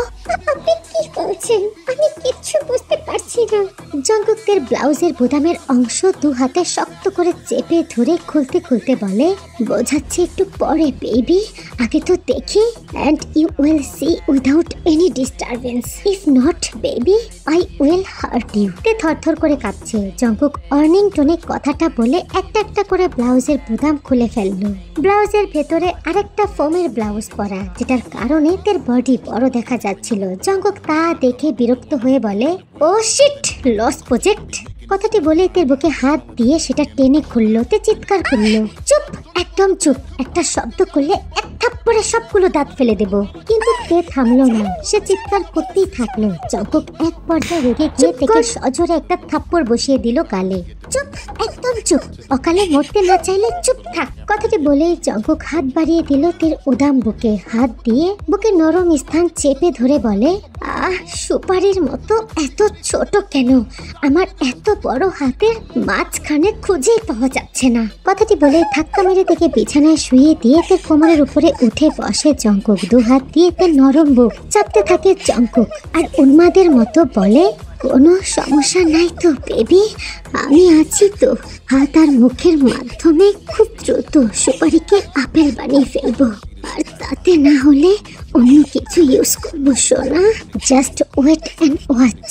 আপনি কি বলছেন? আমি কিচ্ছু বুঝতে পারছি না। জঙ্কুকের ব্লাউজের বোতামের অংশ দু হাতে শক্ত করে চেপে ধরে খুলতে খুলতে বলে, বোঝাচ্ছি একটু পরে বেবি, আগে তো দেখি। And you will see without any disturbance, if not baby I will hurt you. তে থরথর করে কাঁপছে। জঙ্কুক অর্নিং টোনে কথাটা বলে একটা একটা করে ব্লাউজের বোতাম খুলে ফেললো। ব্লাউজের ভেতরে আরেকটা ফোমের ব্লাউজ পরা, যেটার কারণে তের বডি বড় দেখা যাচ্ছিল। জঙ্কুক তা দেখে বিরক্ত হয়ে বলে, ও শিট, লস প্রজেক্ট। কথাটি বলে তের বুকে হাত দিয়ে সেটা টেনে খুললো। তে চিৎকার করলো, চুপ, একদম চুপ, একটা শব্দ করলে এক থাপ্পড়ে সবগুলো দাঁত ফেলে দেব। কিন্তু তে থামলো না, সে চিৎকার করতেই থাকলো। জঙ্কুক এক পর্যায়ে রেগে গিয়ে তেকে সজোরে একটা থাপ্পড় বসিয়ে দিল গালে। চুপ, একদম চুপ, অকালে মরতে না চাইলে চুপ থাক। কথাটি বলেই জঙ্কুক হাত বাড়িয়ে দিল তের উদাম বুকে, হাত দিয়ে বুকে নরম স্থান চেপে ধরে বলে, আহ, সুপারির মতো এত ছোট কেন? আমার এত বড় হাতের মাঝখানে খুঁজেই পাওয়া যাচ্ছে না। কথাটি বলে ধাক্কা মেরে থেকে বিছানায় শুয়ে দিয়ে তের কোমরের উপরে উঠে বসে জঙ্কুক। দু হাত দিয়ে তের নরম বুক চাপতে থাকে জঙ্কুক, আর উন্মাদের মতো বলে, কোনো সমস্যা নাই তো বেবি, আমি আছি তো। হাত আর মুখের মাধ্যমে খুব দ্রুত সুপারিকে আপেল বানিয়ে ফেলবো, আর তাতে না হলে অন্য কিছু ইউজ করবো সোনা। Just wait and watch.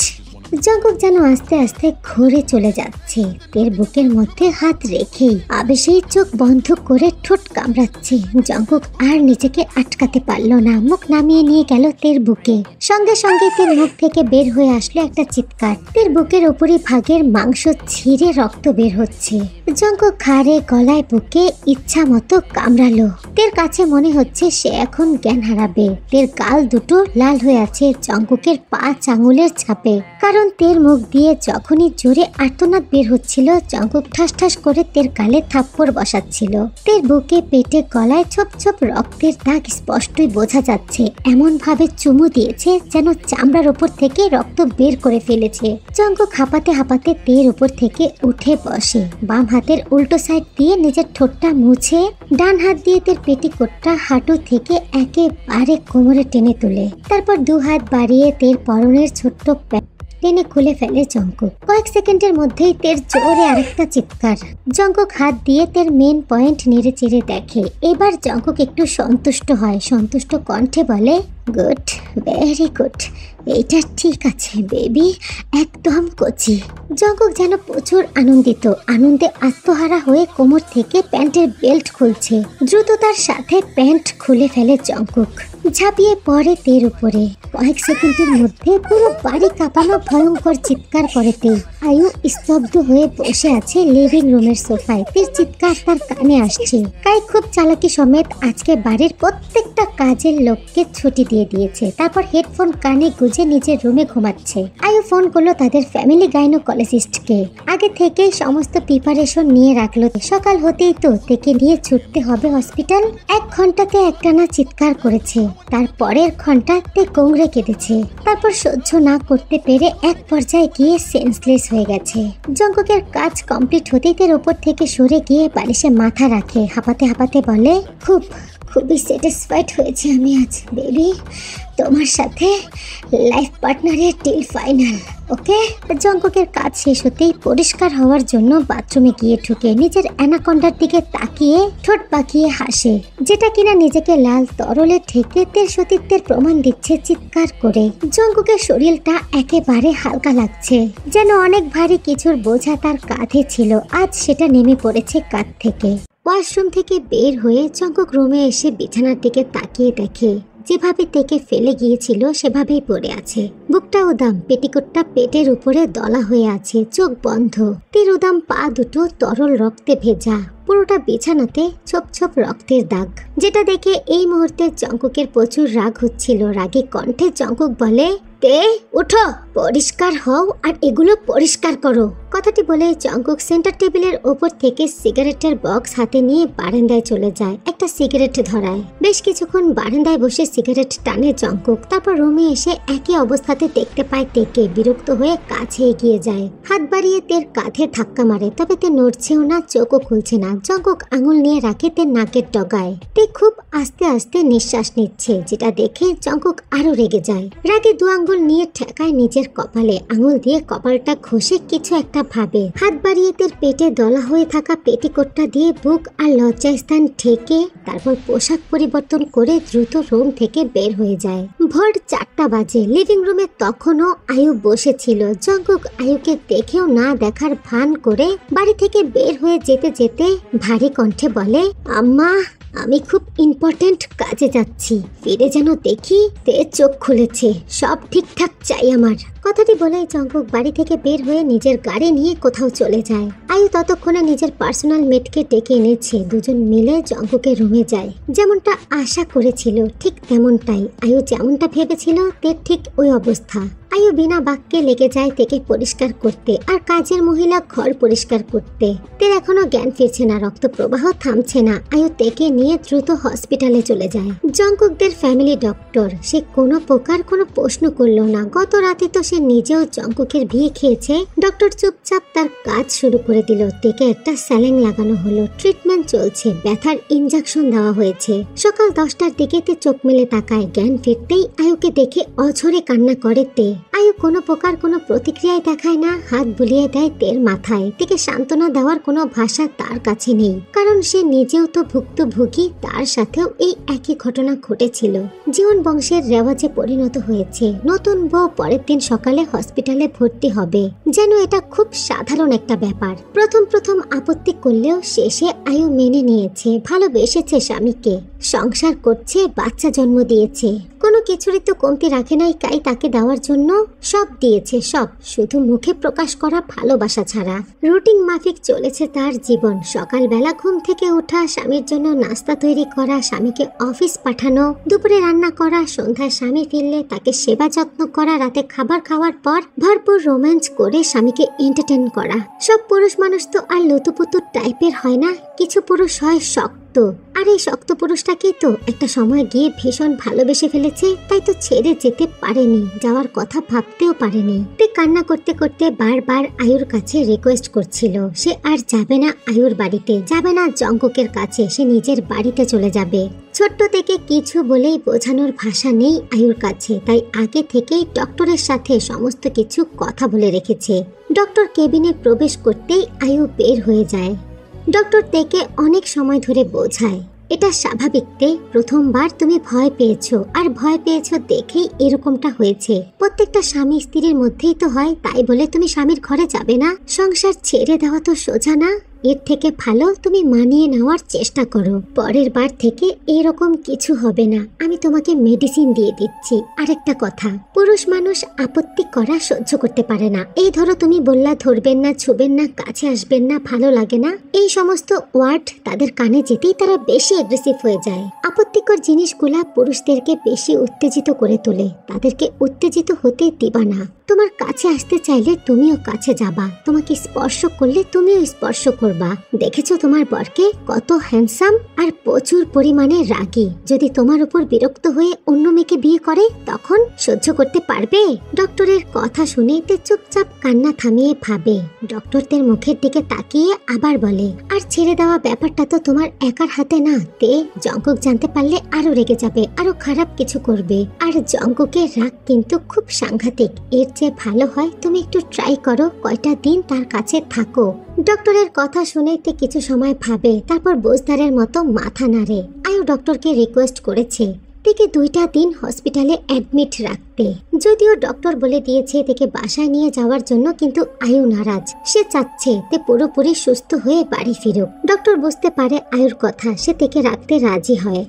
Jungkook যেন আস্তে আস্তে ঘুরে চলে যাচ্ছে, তের বুকের মধ্যে হাত রেখেই আবেশেই চোখ বন্ধ করে ঠোঁট কামড়াচ্ছে। জঙ্কুক আর নিজেকে আটকাতে পারলো না, মুখ নামিয়ে নিয়ে গেল তের বুকে। সঙ্গে সঙ্গে তের মুখ থেকে বের হয়ে আসলো একটা চিৎকার। তের বুকের উপরি ভাগের মাংস ছিঁড়ে রক্ত বের হচ্ছে। জঙ্কুক ঘাড়ে গলায় বুকে ইচ্ছা মতো কামড়ালো। তের কাছে মনে হচ্ছে সে এখন জ্ঞান হারাবে। তের গাল দুটো লাল হয়ে আছে জঙ্কুকের 5 আঙুলের ছাপে, কারণ তের মুখ দিয়ে যখনই জোরে আর্তনাদ বের হচ্ছিল, জঙ্কুক ঠাস ঠাস করে তের গালে থাপ্পড় বসাচ্ছিল। তের বুকে, পেটে, গলায় ছোপ ছোপ রক্তের দাগ স্পষ্টই বোঝা যাচ্ছে। এমন ভাবে চুমু দিয়েছে যেন চামড়ার উপর থেকে রক্ত বের করে ফেলেছে। জঙ্কুক হাঁপাতে হাঁপাতে তের উপর থেকে উঠে বসে, বাম হাতের উল্টো সাইড দিয়ে নিজের ঠোঁটটা মুছে ডান হাত দিয়ে তের পেটিকোটটা হাঁটু থেকে একেবারে কোমরে টেনে তোলে। তারপর দু হাত বাড়িয়ে তের পরনের ছোট্ট টেনে খুলে ফেলে জঙ্কুক। কয়েক সেকেন্ডের মধ্যেই তের জোরে আরেকটা চিৎকার। জঙ্কুক হাত দিয়ে তের মেন পয়েন্ট নেড়ে চেড়ে দেখে। এবার জঙ্কুক একটু সন্তুষ্ট হয়, সন্তুষ্ট কণ্ঠে বলে, গুড, ভেরি গুড, এইটা ঠিক আছে বেবি, একদম কচি। জঙ্কুক যেন প্রচুর আনন্দিত, আনন্দে আত্মহারা হয়ে কোমর থেকে প্যান্টের বেল্ট খুলছে। দ্রুততার সাথে প্যান্ট খুলে ফেলে জঙ্কুক, ঝাঁপিয়ে পড়ে তের উপরে। কয়েক সেকেন্ডের মধ্যে পুরো বাড়ি কাঁপানো ভয়ঙ্কর চিৎকার করে তে। আয়ু স্তব্ধ হয়ে বসে আছে লিভিং রুমের সোফায়। তের চিৎকার তার কানে আসছে। কাই খুব চালাকি সমেত আজকে বাড়ির প্রত্যেকটা কাজের লোককে ছুটি দিয়ে দিয়েছে। তারপর হেডফোন কানে গুজে নিজের রুমে ঘুমাচ্ছে। আয়ু ফোন করলো তাদের ফ্যামিলি গাইনোকোলজিস্টকে। আগে থেকে সমস্ত প্রিপারেশন নিয়ে রাখলো। সকাল হতেই তো তেকে নিয়ে ছুটতে হবে হসপিটাল। 1 ঘন্টাতে একটানা চিৎকার করেছে। তার পরের ঘন্টাতে কোংড়ে কেঁদেছে। তারপর সহ্য না করতে পেরে এক পর্যায়ে গিয়ে সেন্সলেস হয়ে গেছে। জঙ্কুকের কাজ কমপ্লিট হতেই তের উপর থেকে সরে গিয়ে বালিশে মাথা রাখে। হাঁপাতে হাঁপাতে বলে, খুবই স্যাটিসফাইড হয়েছে আমি আজ বেবি, তোমার সাথে লাইফ পার্টনারের ডিল ফাইনাল। ওকে। জঙ্কুকের কাজ শেষ হতেই পরিষ্কার হওয়ার জন্য বাথরুমে গিয়ে ঢুকে নিজের অ্যানাকন্ডার দিকে তাকিয়ে ঠোঁট পাকিয়ে হাসে, যেটা কিনা নিজেকে লাল তরলে ঠেকে তের সতীত্বের প্রমাণ দিচ্ছে চিৎকার করে। জঙ্কুকের শরীরটা একেবারে হালকা লাগছে, যেন অনেক ভারী কিছুর বোঝা তার কাঁধে ছিল, আজ সেটা নেমে পড়েছে কাঁধ থেকে। ওয়াশরুম থেকে বের হয়ে জঙ্কুক রুমে এসে বিছানার দিকে তাকিয়ে দেখে যেভাবে তেকে ফেলে গিয়েছিল সেভাবেই পড়ে আছে। বুকটা উদাম, পেটিকোটটা পেটের উপরে দলা হয়ে আছে, চোখ বন্ধ। তীর উদাম পা দুটো তরল রক্তে ভেজা, পুরোটা বিছানাতে ছোপ ছোপ রক্তের দাগ, যেটা দেখে এই মুহূর্তে জঙ্কুকের প্রচুর রাগ হচ্ছিল। রাগে কণ্ঠে জঙ্কুক বলে, তে উঠো, পরিষ্কার হও আর এগুলো পরিষ্কার করো। কথাটি বলে জঙ্কুক সেন্টার টেবিলের ওপর থেকে সিগারেটের বক্স হাতে নিয়ে বারান্দায় চলে যায়, একটা সিগারেট ধরায়। বেশ কিছুক্ষণ বারান্দায় বসে সিগারেট টানে জঙ্কুক, তারপর রুমে এসে একই অবস্থাতে দেখতে পায় তেকে। বিরক্ত হয়ে কাছে এগিয়ে যায়, হাত বাড়িয়ে তের কাঁধে ধাক্কা মারে, তবে তে নড়ছেও না, চোখও খুলছে না। জঙ্কুক আঙুল নিয়ে রাখে তের নাকের ডগায়। তে খুব আস্তে আস্তে নিঃশ্বাস নিচ্ছে, যেটা দেখে জঙ্কুক আরো রেগে যায়। রাগে দু আঙ্গুল নিয়ে ঠেকায় নিজের কপালে, আঙুল দিয়ে কপালটা ঘষে কিছু একটা ভাবে। হাত বাড়িয়ে তের পেটে দলা হয়ে থাকা পেটিকোটটা দিয়ে বুক আর লজ্জাস্থান ঠেকে তারপর পোশাক পরিবর্তন করে দ্রুত রুম থেকে বের হয়ে যায়। ভোর 4টা বাজে। লিভিং রুমে তখনও আয়ু বসেছিল। জঙ্কুক আয়ুকে দেখেও না দেখার ভান করে বাড়ি থেকে বের হয়ে যেতে যেতে ভারী কণ্ঠে বলে, আম্মা আমি খুব ইম্পর্টেন্ট কাজে যাচ্ছি, ফিরে যেন দেখি তে চোখ খুলেছে, সব ঠিকঠাক চাই আমার। কথাটি বলে জঙ্কুক বাড়ি থেকে বের হয়ে নিজের গাড়ি নিয়ে কোথাও চলে যায়। আয়ু ততক্ষণে নিজের পার্সোনাল মেটকে ডেকে এনেছে, দুজন মিলে জঙ্কুকের রুমে যায়। যেমনটা আশা করেছিল ঠিক তেমনটাই। আয়ু যেমনটা ভেবেছিল তের ঠিক ওই অবস্থা। আয়ু বিনা বাক্যে লেগে যায় তেকে পরিষ্কার করতে আর কাজের মহিলা ঘর পরিষ্কার করতে। তের এখনো জ্ঞান ফিরছে না, রক্ত প্রবাহ থামছে না। আয়ু তেকে নিয়ে দ্রুত হসপিটালে চলে যায়। জঙ্কুকদের ফ্যামিলি ডক্টর, সে কোনো প্রকার কোনো প্রশ্ন করলো না। গত রাতে তো সে নিজেও জঙ্কুকের বিয়ে খেয়েছে। ডক্টর চুপচাপ তার কাজ শুরু করে দিল। তেকে একটা স্যালাইন লাগানো হলো, ট্রিটমেন্ট চলছে, ব্যথার ইনজেকশন দেওয়া হয়েছে। সকাল 10টার দিকে তে চোখ মেলে তাকায়। জ্ঞান ফিরতেই আয়ুকে দেখে অঝরে কান্না করে তে। আয়ু কোনো প্রকার কোনো প্রতিক্রিয়ায় দেখায় না, হাত বুলিয়ে দেয় তের মাথায়। তেকে সান্ত্বনা দেওয়ার কোনো ভাষা তার কাছে নেই, কারণ সে নিজেও তো ভুক্তভোগী, তার সাথেও এই একই ঘটনা ঘটেছিল। জীবন বংশের রেওয়াজে পরিণত হয়েছে। নতুন বউ পরের দিন সকালে হসপিটালে ভর্তি হবে, যেন এটা খুব সাধারণ একটা ব্যাপার। প্রথম আপত্তি করলেও শেষে আয়ু মেনে নিয়েছে, ভালোবেসেছে স্বামীকে, সংসার করছে, বাচ্চা জন্ম দিয়েছে। কোনো কিছুরই তো কমতি রাখে নাই কাই তাকে দেওয়ার জন্য। সব দিয়েছে, সব, শুধু মুখে প্রকাশ করা ভালোবাসা ছাড়া। রুটিন মাফিক চলেছে তার জীবন। সকালবেলা ঘুম থেকে ওঠা, স্বামীর জন্য নাস্তা তৈরি করা, স্বামীকে অফিস পাঠানো, দুপুরে রান্না করা, সন্ধ্যায় স্বামী ফিরলে তাকে সেবা যত্ন করা, রাতে খাবার খাওয়ার পর ভরপুর রোম্যান্স করে স্বামীকে এন্টারটেইন করা। সব পুরুষ মানুষ তো আর লুতুপুতু টাইপের হয় না, কিছু পুরুষ হয় শক্ত। আর এই শক্ত পুরুষটাকেই তো একটা সময় গিয়ে ভীষণ ভালোবেসে ফেলেছে, তাই তো ছেড়ে যেতে পারেনি, যাওয়ার কথা ভাবতেও পারেনি। তে কান্না করতে করতে বারবার আয়ুর কাছে রিকোয়েস্ট করছিল সে আর যাবে না আয়ুর বাড়িতে, যাবে না জঙ্কুকের কাছে, সে নিজের বাড়িতে চলে যাবে। ছোট্ট থেকে কিছু বলেই বোঝানোর ভাষা নেই আয়ুর কাছে, তাই আগে থেকেই ডক্টরের সাথে সমস্ত কিছু কথা বলে রেখেছে। ডক্টর কেবিনে প্রবেশ করতেই আয়ু বের হয়ে যায়। ডক্টর তেকে অনেক সময় ধরে বোঝায়, এটা স্বাভাবিক তে, প্রথমবার তুমি ভয় পেয়েছো, আর ভয় পেয়েছো দেখেই এরকমটা হয়েছে। প্রত্যেকটা স্বামী স্ত্রীর মধ্যেই তো হয়, তাই বলে তুমি স্বামীর ঘরে যাবে না? সংসার ছেড়ে দেওয়া তো সোজা না। এর থেকে ভালো তুমি মানিয়ে নেওয়ার চেষ্টা করো। পরের বার থেকে এরকম কিছু হবে না, আমি তোমাকে মেডিসিন দিয়ে দিচ্ছি। আরেকটা কথা, পুরুষ মানুষ আপত্তি করা সহ্য করতে পারে না। এই ধরো তুমি বললা ধরবেন না, ছুবেন না, কাছে আসবেন না, ভালো লাগে না, এই সমস্ত ওয়ার্ড তাদের কানে যেতেই তারা বেশি অ্যাগ্রেসিভ হয়ে যায়। আপত্তিকর জিনিসগুলা পুরুষদেরকে বেশি উত্তেজিত করে তোলে, তাদেরকে উত্তেজিত হতে দিবা না। তোমার কাছে আসতে চাইলে তুমিও কাছে যাবা, তোমাকে স্পর্শ করলে তুমিও স্পর্শ করবা। করবা। দেখেছো তোমার বরকে কত হ্যান্ডসাম আর প্রচুর পরিমাণে রাগী। যদি তোমার উপর বিরক্ত হয়ে অন্য মেয়েকে বিয়ে করে তখন সহ্য করতে পারবে? ডক্টরের কথা শুনে তে চুপচাপ কান্না থামিয়ে ভাবে। ডক্টরদের মুখের দিকে তাকিয়ে আবার বলে, আর ছেড়ে দেওয়া ব্যাপারটা তো তোমার একার হাতে না। তে জঙ্কুক জানতে পারলে আরো রেগে যাবে, আরো খারাপ কিছু করবে। আর জঙ্কুকের রাগ কিন্তু খুব সাংঘাতিক। এর চেয়ে ভালো হয় তুমি একটু ট্রাই করো, কয়টা দিন তার কাছে থাকো। ডক্টরের কথা শুনে তে কিছু সময় ভাবে, তারপর বোঝদারের মতো মাথা নাড়ে। আয়ু ডক্টরকে রিকোয়েস্ট করেছে থেকে 2টা দিন হসপিটালে অ্যাডমিট রাখতে। যদিও ডক্টর বলে দিয়েছে থেকে বাসায় নিয়ে যাওয়ার জন্য, কিন্তু আয়ু নারাজ। সে চাচ্ছে তে পুরোপুরি সুস্থ হয়ে বাড়ি ফিরুক। ডক্টর বুঝতে পারে আয়ুর কথা, সে থেকে রাখতে রাজি হয়।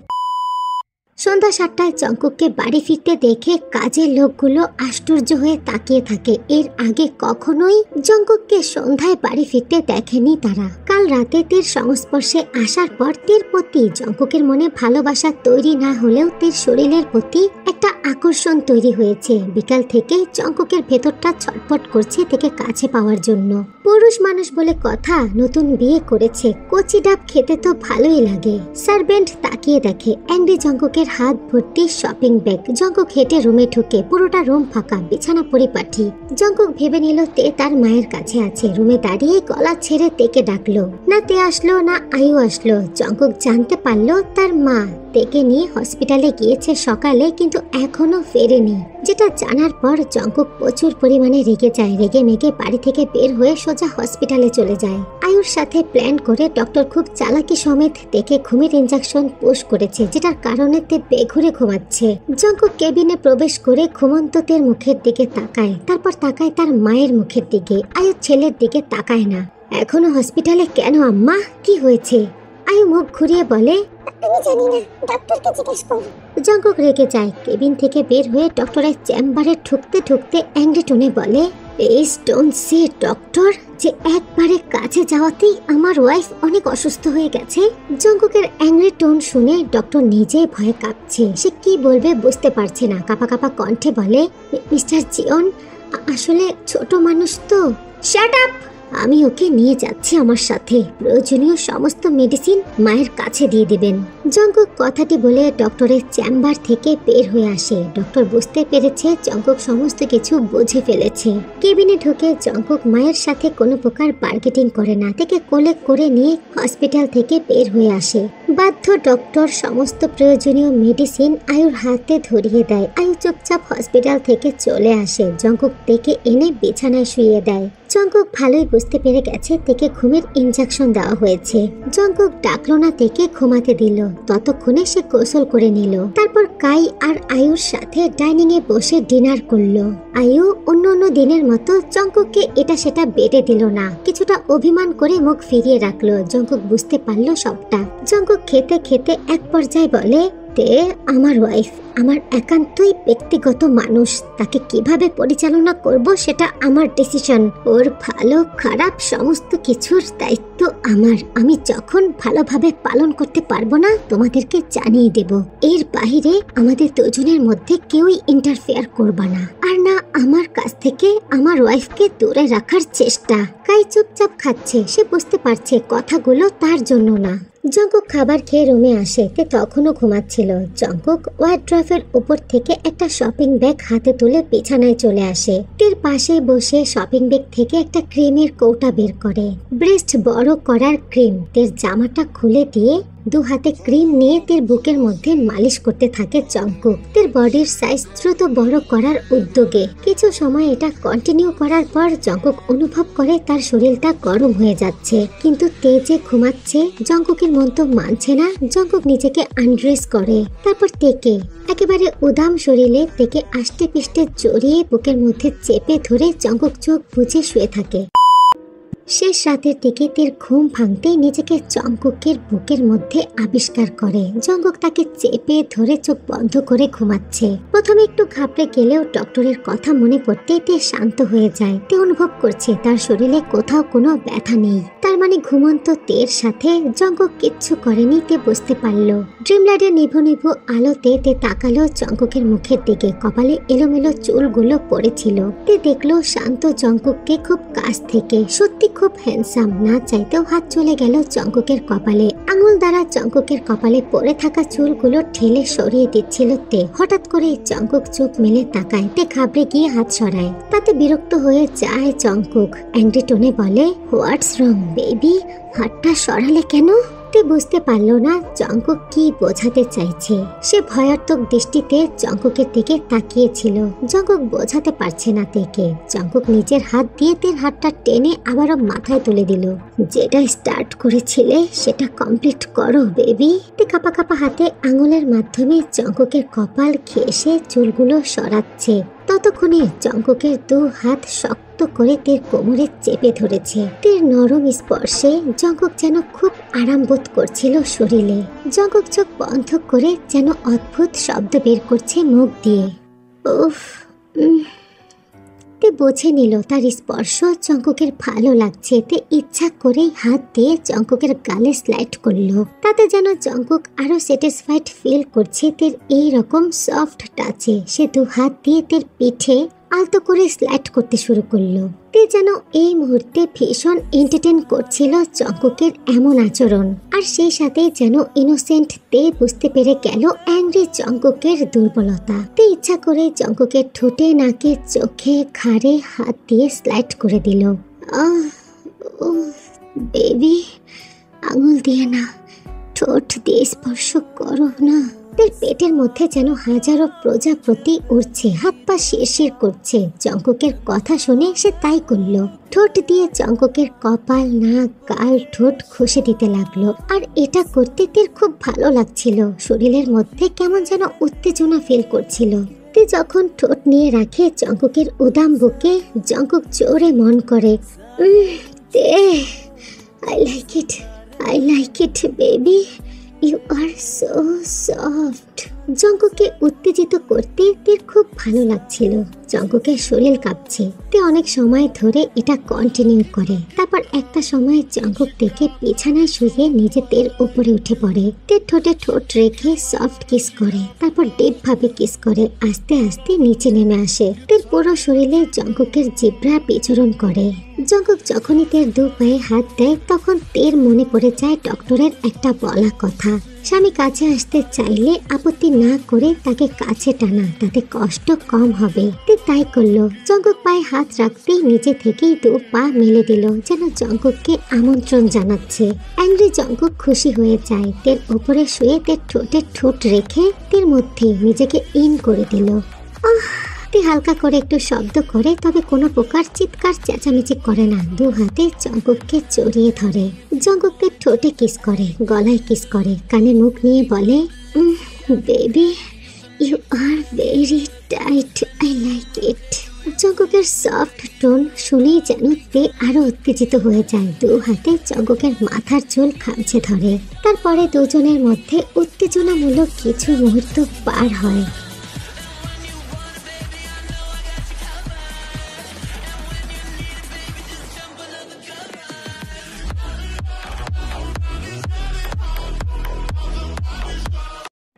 সন্ধ্যা 7টায় জঙ্কুককে বাড়ি ফিরতে দেখে কাজের লোকগুলো আশ্চর্য হয়ে তাকিয়ে থাকে। এর আগে কখনোই জঙ্কুককে সন্ধ্যায় বাড়ি ফিরতে দেখেনি তারা। কাল রাতে তের সংস্পর্শে আসার পর তের প্রতি জঙ্কুকের মনে ভালোবাসা তৈরি না হলেও তের শরীরের প্রতি একটা আকর্ষণ তৈরি হয়েছে। বিকাল থেকেই জঙ্কুকের ভেতরটা ছটফট করছে থেকে কাছে পাওয়ার জন্য। পুরুষ মানুষ বলে কথা, নতুন বিয়ে করেছে, কচি ডাব খেতে তো ভালোই লাগে। সার্ভেন্ট তাকিয়ে দেখে অ্যাংরি জঙ্কুকের হাত ভর্তি শপিং ব্যাগ। জঙ্কুক হেঁটে রুমে ঢুকে, পুরোটা রুম ফাঁকা, বিছানা পরিপাটি। জঙ্কুক ভেবে নিল তে তার মায়ের কাছে আছে। রুমে দাঁড়িয়ে গলা ছেড়ে তেকে ডাকলো। না তে আসলো না আয়ু আসলো। জঙ্কুক জানতে পারলো তার মা তেকে নিয়ে হসপিটালে গিয়েছে সকালে, কিন্তু এখনো ফেরেনি। যেটা জানার পর জঙ্কুক প্রচুর পরিমাণে রেগে যায়। রেগে মেগে বাড়ি থেকে বের হয়ে সোজা হসপিটালে চলে যায়। আয়ুর সাথে প্ল্যান করে ডক্টর খুব চালাকি সমেত তেকে ঘুমের ইনজেকশন পুশ করেছে, যেটার কারণে তে বেঘুরে ঘুমাচ্ছে। জঙ্কুক কেবিনে প্রবেশ করে ঘুমন্তদের মুখের দিকে তাকায়, তারপর তাকায় তার মায়ের মুখের দিকে। আয়ু ছেলের দিকে তাকায় না। এখনো হসপিটালে কেন আম্মা, কি হয়েছে? আয়ু মুখ ঘুরিয়ে বলে, আমি জানি না, ডক্টরকে জিজ্ঞেস কর। জঙ্কুক রেগে যায়। কেবিন থেকে বের হয়ে ডক্টরের চেম্বারে ঢুকতে ঢুকতে অ্যাংরি টোনে বলে, প্লিজ ডোন্ট সে ডক্টর, যে একবারে কাছে যাওয়াতেই আমার ওয়াইফ অনেক অসুস্থ হয়ে গেছে। জঙ্কুকের অ্যাংরি টোন শুনে ডক্টর নিজেই ভয়ে কাঁপছে। সে কি বলবে বুঝতে পারছে না। কাঁপা কাঁপা কণ্ঠে বলে, মিস্টার জিওন, আসলে ছোট মানুষ তো। Shut up! আমি ওকে নিয়ে যাচ্ছি আমার সাথে। প্রয়োজনীয় সমস্ত মেডিসিন মায়ের কাছে দিয়ে দিবেন। জঙ্কুক কথাটি বলে ডক্টরের চেম্বার থেকে বের হয়ে আসে। ডক্টর বুঝতে পেরেছে জঙ্কুক সমস্ত কিছু বুঝে ফেলেছে। কেবিনে ঢুকে জঙ্কুক মায়ের সাথে কোনো প্রকার বার্গেটিং করে না, থেকে কোলে করে নিয়ে হসপিটাল থেকে বের হয়ে আসে। বাধ্য ডক্টর সমস্ত প্রয়োজনীয় মেডিসিন আয়ুর হাতে ধরিয়ে দেয়। আয়ু চুপচাপ হসপিটাল থেকে চলে আসে। জঙ্কুক থেকে এনে বিছানায় শুইয়ে দেয়। জঙ্কুক ভালোই বুঝতে পেরে গেছে তেকে ঘুমের ইনজেকশন দেওয়া হয়েছে। জঙ্কুক ডাকলো না তেকে ঘুমাতে দিল। ততক্ষণে সে গোসল করে নিল। তারপর কাই আর আয়ুর সাথে ডাইনিং এ বসে ডিনার করলো। আয়ু অন্য দিনের মতো জঙ্কুককে এটা সেটা বেড়ে দিল না, কিছুটা অভিমান করে মুখ ফিরিয়ে রাখলো। জঙ্কুক বুঝতে পারলো সবটা। জঙ্কুক খেতে খেতে এক পর্যায়ে বলে, তে আমার ওয়াইফ আমার একান্তই ব্যক্তিগত মানুষ। তাকে কিভাবে পরিচালনা করব সেটা আমার ডিসিশন। ওর ভালো খারাপ সমস্ত কিছুর দায়িত্ব আমার। আমি যখন ভালোভাবে পালন করতে পারবো না তোমাদেরকে জানিয়ে দেব। এর বাইরে আমাদের দুজনের মধ্যে কেউই ইন্টারফেয়ার করবা না, আর না আমার কাছ থেকে আমার ওয়াইফকে দূরে রাখার চেষ্টা। কাই চুপচাপ খাচ্ছে। সে বুঝতে পারছে কথাগুলো তার জন্য না। জঙ্কুক খাবার খেয়ে রুমে আসে। তে তখনও ঘুমাচ্ছিল। জঙ্কুক ওয়ার্ড্রফের উপর থেকে একটা শপিং ব্যাগ হাতে তুলে বিছানায় চলে আসে। তের পাশে বসে শপিং ব্যাগ থেকে একটা ক্রিমের কৌটা বের করে। ব্রেস্ট বড় করার ক্রিম। তের জামাটা খুলে দিয়ে দু হাতে ক্রিম নিয়ে তের বুকের মধ্যে মালিশ করতে থাকে জঙ্কুক। তের বডির সাইজ দ্রুত বড় করার উদ্যোগে। কিছু সময় এটা কন্টিনিউ করার পর জঙ্কুক অনুভব করে তার শরীরটা গরম হয়ে যাচ্ছে, কিন্তু তে যে ঘুমাচ্ছে। জঙ্কুকের মন তো মানছে না। জঙ্কুক নিজেকে আনড্রেস করে। তারপর তেকে একেবারে উদাম শরীরে তেকে আষ্টে পিষ্টে জড়িয়ে বুকের মধ্যে চেপে ধরে জঙ্কুক চোখ বুজে শুয়ে থাকে। শেষ রাতের দিকে তের ঘুম ভাঙতেই নিজেকে জঙ্কুকের বুকের মধ্যে আবিষ্কার করে। জঙ্কুক তাকে চেপে ধরে চোখ বন্ধ করে ঘুমাচ্ছে। প্রথমে একটু ঘাবড়ে গেলেও ডক্টরের কথা মনে পড়তেই তে শান্ত হয়ে যায়। তে অনুভব করছে তার শরীরে কোথাও কোনো ব্যথা নেই। তার মানে ঘুমন্ত তের সাথে জঙ্কুক কিচ্ছু করেনি। তে বুঝতে পারলো। ড্রিমল্যান্ডের নিভু নিভু আলোতে তে তাকালো জঙ্কুকের মুখের দিকে। কপালে এলোমেলো চুলগুলো পড়েছিল। তে দেখলো শান্ত জঙ্কুককে খুব কাছ থেকে। সত্যি খুব হ্যান্ডসাম। না চাইতেও হাত চলে গেল জঙ্কুকের কপালে। আঙুল দ্বারা জঙ্কুকের কপালে পড়ে থাকা চুলগুলো ঠেলে সরিয়ে দিচ্ছিল তে। হঠাৎ করে জঙ্কুক চোখ মেলে তাকায়। তে ঘাবড়ে গিয়ে হাত সরায়। তাতে বিরক্ত হয়ে যায় জঙ্কুক। অ্যাংরি টোনে বলে, হোয়াটস রং বেবি, হাতটা সরালে কেন? তে বুঝতে পারল না জঙ্কুক কি বোঝাতে চাইছে। সে ভয়ার্থক দৃষ্টিতে জঙ্কুকের দিকে তাকিয়েছিল। জঙ্কুক বোঝাতে পারছে না তেকে। জঙ্কুক নিজের হাত দিয়ে তের হাতটা টেনে আবারও মাথায় তুলে দিল। যেটা স্টার্ট করেছিলে সেটা কমপ্লিট করো বেবি। তে কাপা কাপা হাতে আঙুলের মাধ্যমে জঙ্কুকের কপাল ঘেঁষে চুলগুলো সরাচ্ছে। ততক্ষণে জঙ্কুকের দু হাত শক্ত করে তের কোমরে চেপে ধরেছে। তের নরম স্পর্শে জঙ্কুক যেন খুব আরাম বোধ করছিল শরীরে। জঙ্কুক চোখ বন্ধ করে যেন অদ্ভুত শব্দ বের করছে মুখ দিয়ে। উফ। তে বুঝে নিল তার স্পর্শ জঙ্কুকের ভালো লাগছে। তে ইচ্ছা করেই হাত দিয়ে জঙ্কুকের গালে স্লাইড করলো। তাতে যেন জঙ্কুক আরো স্যাটিসফাইড ফিল করছে তের এই রকম সফট টাচে। সে দু হাত দিয়ে তের পিঠে আলতো করে স্লাইড করতে শুরু করলো। তে যেন এই মুহূর্তে ভীষণ এন্টারটেইন করছিল জঙ্কুকের এমন আচরণ। আর সেই সাথে যেন ইনোসেন্ট তে বুঝতে পেরে গেল অ্যাংরি জঙ্কুকের দুর্বলতা। তে ইচ্ছা করে জঙ্কুকের ঠোঁটে, নাকে, চোখে, ঘাড়ে হাত দিয়ে স্লাইড করে দিল। বেবি, আঙুল দিয়ে না, ঠোঁট দিয়ে স্পর্শ করো না। তের পেটের মধ্যে যেন হাজারো প্রজাপতি উড়ছে, হাত পা শিরশির করছে। জঙ্কুকের কথা শুনে সে তাই করলো। ঠোঁট দিয়ে জঙ্কুকের কপাল, নাক, গাল, ঠোঁট ঘষে দিতে লাগলো। আর এটা করতে তের খুব ভালো লাগছিল। শরীরের মধ্যে কেমন যেন উত্তেজনা ফিল করছিল। তে যখন ঠোঁট নিয়ে রাখে জঙ্কুকের উদাম বুকে, জঙ্কুক জোরে মন করে, তে I like it baby, you are so soft. জঙ্কুককে উত্তেজিত করতে তের খুব ভালো লাগছিল। জঙ্কুকের শরীর কাঁপছে। তে অনেক সময় ধরে এটা কন্টিনিউ করে। তারপর একটা সময় জঙ্কুক থেকে বিছানায় শুয়ে নিজে তের উপরে উঠে পড়ে। তের ঠোঁটে ঠোঁট রেখে সফট কিস করে। তারপর ডিপ ভাবে কিস করে আস্তে আস্তে নিচে নেমে আসে। তের পুরো শরীরে জঙ্কুকের জিহ্বা বিচরণ করে। জঙ্কুক যখনই তের দু পায়ে হাত দেয় তখন তের মনে পড়ে যায় ডক্টরের একটা বলা কথা, স্বামী কাছে আসতে চাইলে আপত্তি না করে তাকে কাছে টানা, তাতে কষ্ট কম হবে। তে তাই করলো। জঙ্কুক পায়ে হাত রাখতেই নিজে থেকেই দু পা মেলে দিল, যেন জঙ্কুককে আমন্ত্রণ জানাচ্ছে। অ্যাংরি জঙ্কুক খুশি হয়ে যায়। তের উপরে শুয়ে তের ঠোঁটে ঠোঁট রেখে তের মধ্যে নিজেকে ইন করে দিল। তে হালকা করে একটু শব্দ করে, তবে কোনো প্রকার চিৎকার চেঁচামেচি করে না। দু হাতে জঙ্কুককে জড়িয়ে ধরে। জঙ্কুককে ঠোঁটে কিস করে, গলায় কিস করে, কানে মুখ নিয়ে বলে, baby you are very tight, I like it. জঙ্কুকের সফট টোন শুনেই যেন তে আরো উত্তেজিত হয়ে যায়। দু হাতে জঙ্কুকের মাথার চুল খামচে ধরে। তারপরে দুজনের মধ্যে উত্তেজনামূলক কিছু মুহূর্ত পার হয়।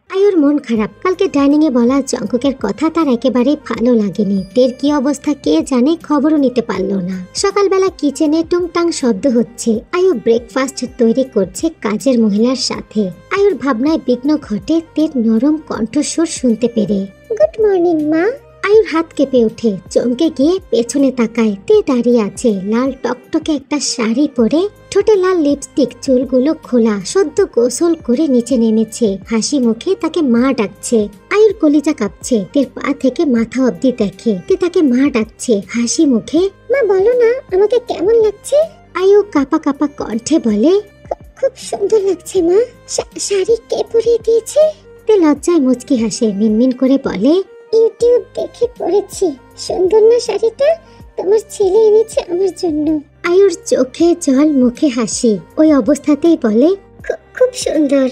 আয়ুর মন খারাপ। কালকে ডাইনিং এ বলা জঙ্কুকের কথা তার একেবারেই ভালো লাগেনি। তের কি অবস্থা কে জানে, খবরও নিতে পারলো না। সকালবেলা কিচেনে টুংটাং শব্দ হচ্ছে। আয়ু ব্রেকফাস্ট তৈরি করছে কাজের মহিলার সাথে। আয়ুর ভাবনায় বিঘ্ন ঘটে তের নরম কণ্ঠস্বর শুনতে পেরে। গুড মর্নিং মা। আয়ুর হাত কেঁপে ওঠে, চমকে গিয়ে পেছনে তাকায়। তে দাঁড়িয়ে আছে, লাল টকটকে একটা শাড়ি পরে, ঠোঁটে লাল লিপস্টিক, চুলগুলো খোলা, সদ্য গোসল করে নিচে নেমেছে। হাসি মুখে তাকে মা ডাকছে। আয়ুর কলিজা কাঁপছে। তের পা থেকে মাথা অবধি দেখে তে তাকে মা ডাকছে হাসি মুখে। মা বলো না আমাকে কেমন লাগছে? আয়ু কাপা কাপা কণ্ঠে বলে, খুব সুন্দর লাগছে মা। শাড়ি কে পরিয়ে দিয়েছে? তে লজ্জায় মুচকি হাসে, মিনমিন করে বলে, ইউটিউব দেখে পড়েছি। সুন্দর না শাড়িটা? তোমার ছেলে এনেছে আমার জন্য। আয়ুর চোখে জল, মুখে হাসি। ওই অবস্থাতেই বলে, খুব সুন্দর।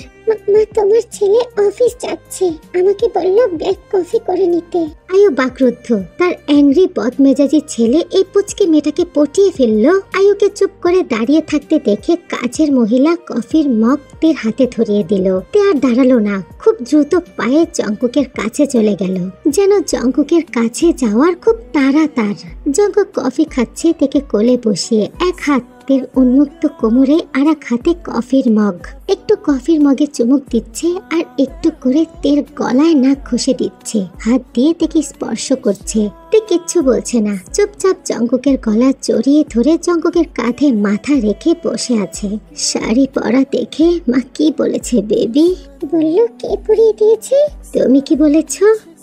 মা তোমার ছেলে অফিস যাচ্ছে, আমাকে বললো ব্ল্যাক কফি করে নিতে। আয়ু বাকরুদ্ধ। তার অ্যাংরি বদমেজাজি ছেলে এই পুচকে মেয়েটাকে পটিয়ে ফেললো। আয়ুকে চুপ করে দাঁড়িয়ে থাকতে দেখে কাজের মহিলা কফির মগ তের হাতে ধরিয়ে দিল। তে আর দাঁড়ালো না, খুব দ্রুত পায়ে জঙ্কুকের কাছে চলে গেল, যেন জঙ্কুকের কাছে যাওয়ার খুব তাড়া তার। জঙ্কুক কফি খাচ্ছে, তেকে কোলে বসিয়ে এক হাত তের উন্মুক্ত কোমরে আর এক হাতে কফির মগ। একটু কফির মগে চুমুক দিচ্ছে আর একটু করে তের গলায় নাক ঘষে দিচ্ছে, হাত দিয়ে তেকে স্পর্শ করছে। তে কিচ্ছু বলছে না, চুপচাপ জঙ্কুকের গলা জড়িয়ে ধরে জঙ্কুকের কাঁধে মাথা রেখে বসে আছে। শাড়ি পরা দেখে মা কি বলেছে বেবি? বললো কে পরিয়ে দিয়েছে? তুমি কি বলেছ?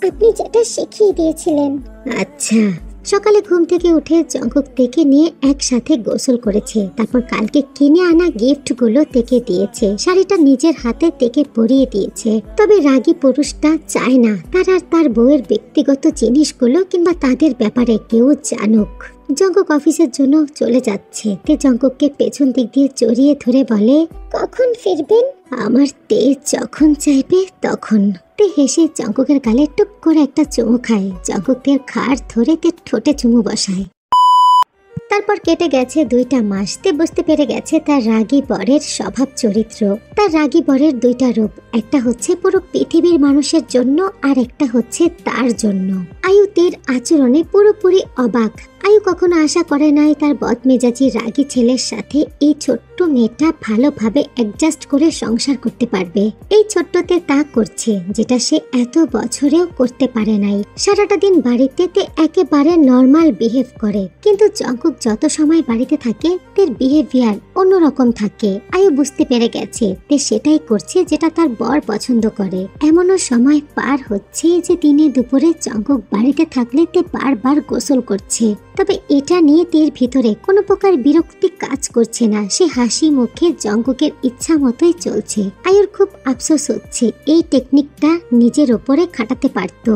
আপনি যেটা শিখিয়ে দিয়েছিলেন। আচ্ছা। সকালে ঘুম থেকে উঠে জঙ্কুক তেকে নিয়ে একসাথে গোসল করেছে। তারপর কালকে কিনে আনা গিফটগুলো তেকে দিয়েছে। শাড়িটা নিজের হাতে তেকে পরিয়ে দিয়েছে। তবে রাগী পুরুষটা চায় না তার আর তার বউয়ের ব্যক্তিগত জিনিসগুলো কিংবা তাদের ব্যাপারে কেউ জানুক। জঙ্কুক অফিসের জন্য চলে যাচ্ছে। তে জঙ্কুককে পেছন দিক দিয়ে জড়িয়ে ধরে বলে, কখন ফিরবেন? আমার তে যখন চাইবে তখন। তে হেসে জঙ্কুকের গালে টুক করে একটা চুমু খায়। জঙ্কুক তের ঘাড় ধরে তের ঠোঁটে চুমু বসায়। তারপর কেটে গেছে 2টা মাস। তে বুঝতে পেরে গেছে তার রাগী বরের স্বভাব চরিত্র। তার রাগী বরের 2টা রূপ, একটা হচ্ছে পুরো পৃথিবীর মানুষের জন্য আর একটা হচ্ছে তার জন্য। আয়ু তের আচরণে পুরোপুরি অবাক। আয়ু কখনো আশা করে নাই তার বদমেজাজি রাগী ছেলের সাথে এই ছোট্ট মেয়েটা ভালোভাবে অ্যাডজাস্ট করে সংসার করতে পারবে। এই ছোট্টতে তা করছে যেটা সে এত বছরেও করতে পারে নাই। সারাটা দিন বাড়িতে তে একেবারে নর্মাল বিহেভ করে, কিন্তু জঙ্কুক যত সময় বাড়িতে থাকে তের বিহেভিয়ার অন্যরকম থাকে। আয়ু বুঝতে পেরে গেছে তে সেটাই করছে যেটা তার বর পছন্দ করে। এমনও সময় পার হচ্ছে যে দিনে দুপুরে জঙ্কুক বাড়িতে থাকলে তে বারবার গোসল করছে। তবে এটা নিয়ে তের ভিতরে কোনো প্রকার বিরক্তি কাজ করছে না। সে হাসি মুখে জঙ্কুকের ইচ্ছা মতোই চলছে। আয়ুর খুব আফসোস হচ্ছে এই টেকনিকটা নিজের ওপরে খাটাতে পারত।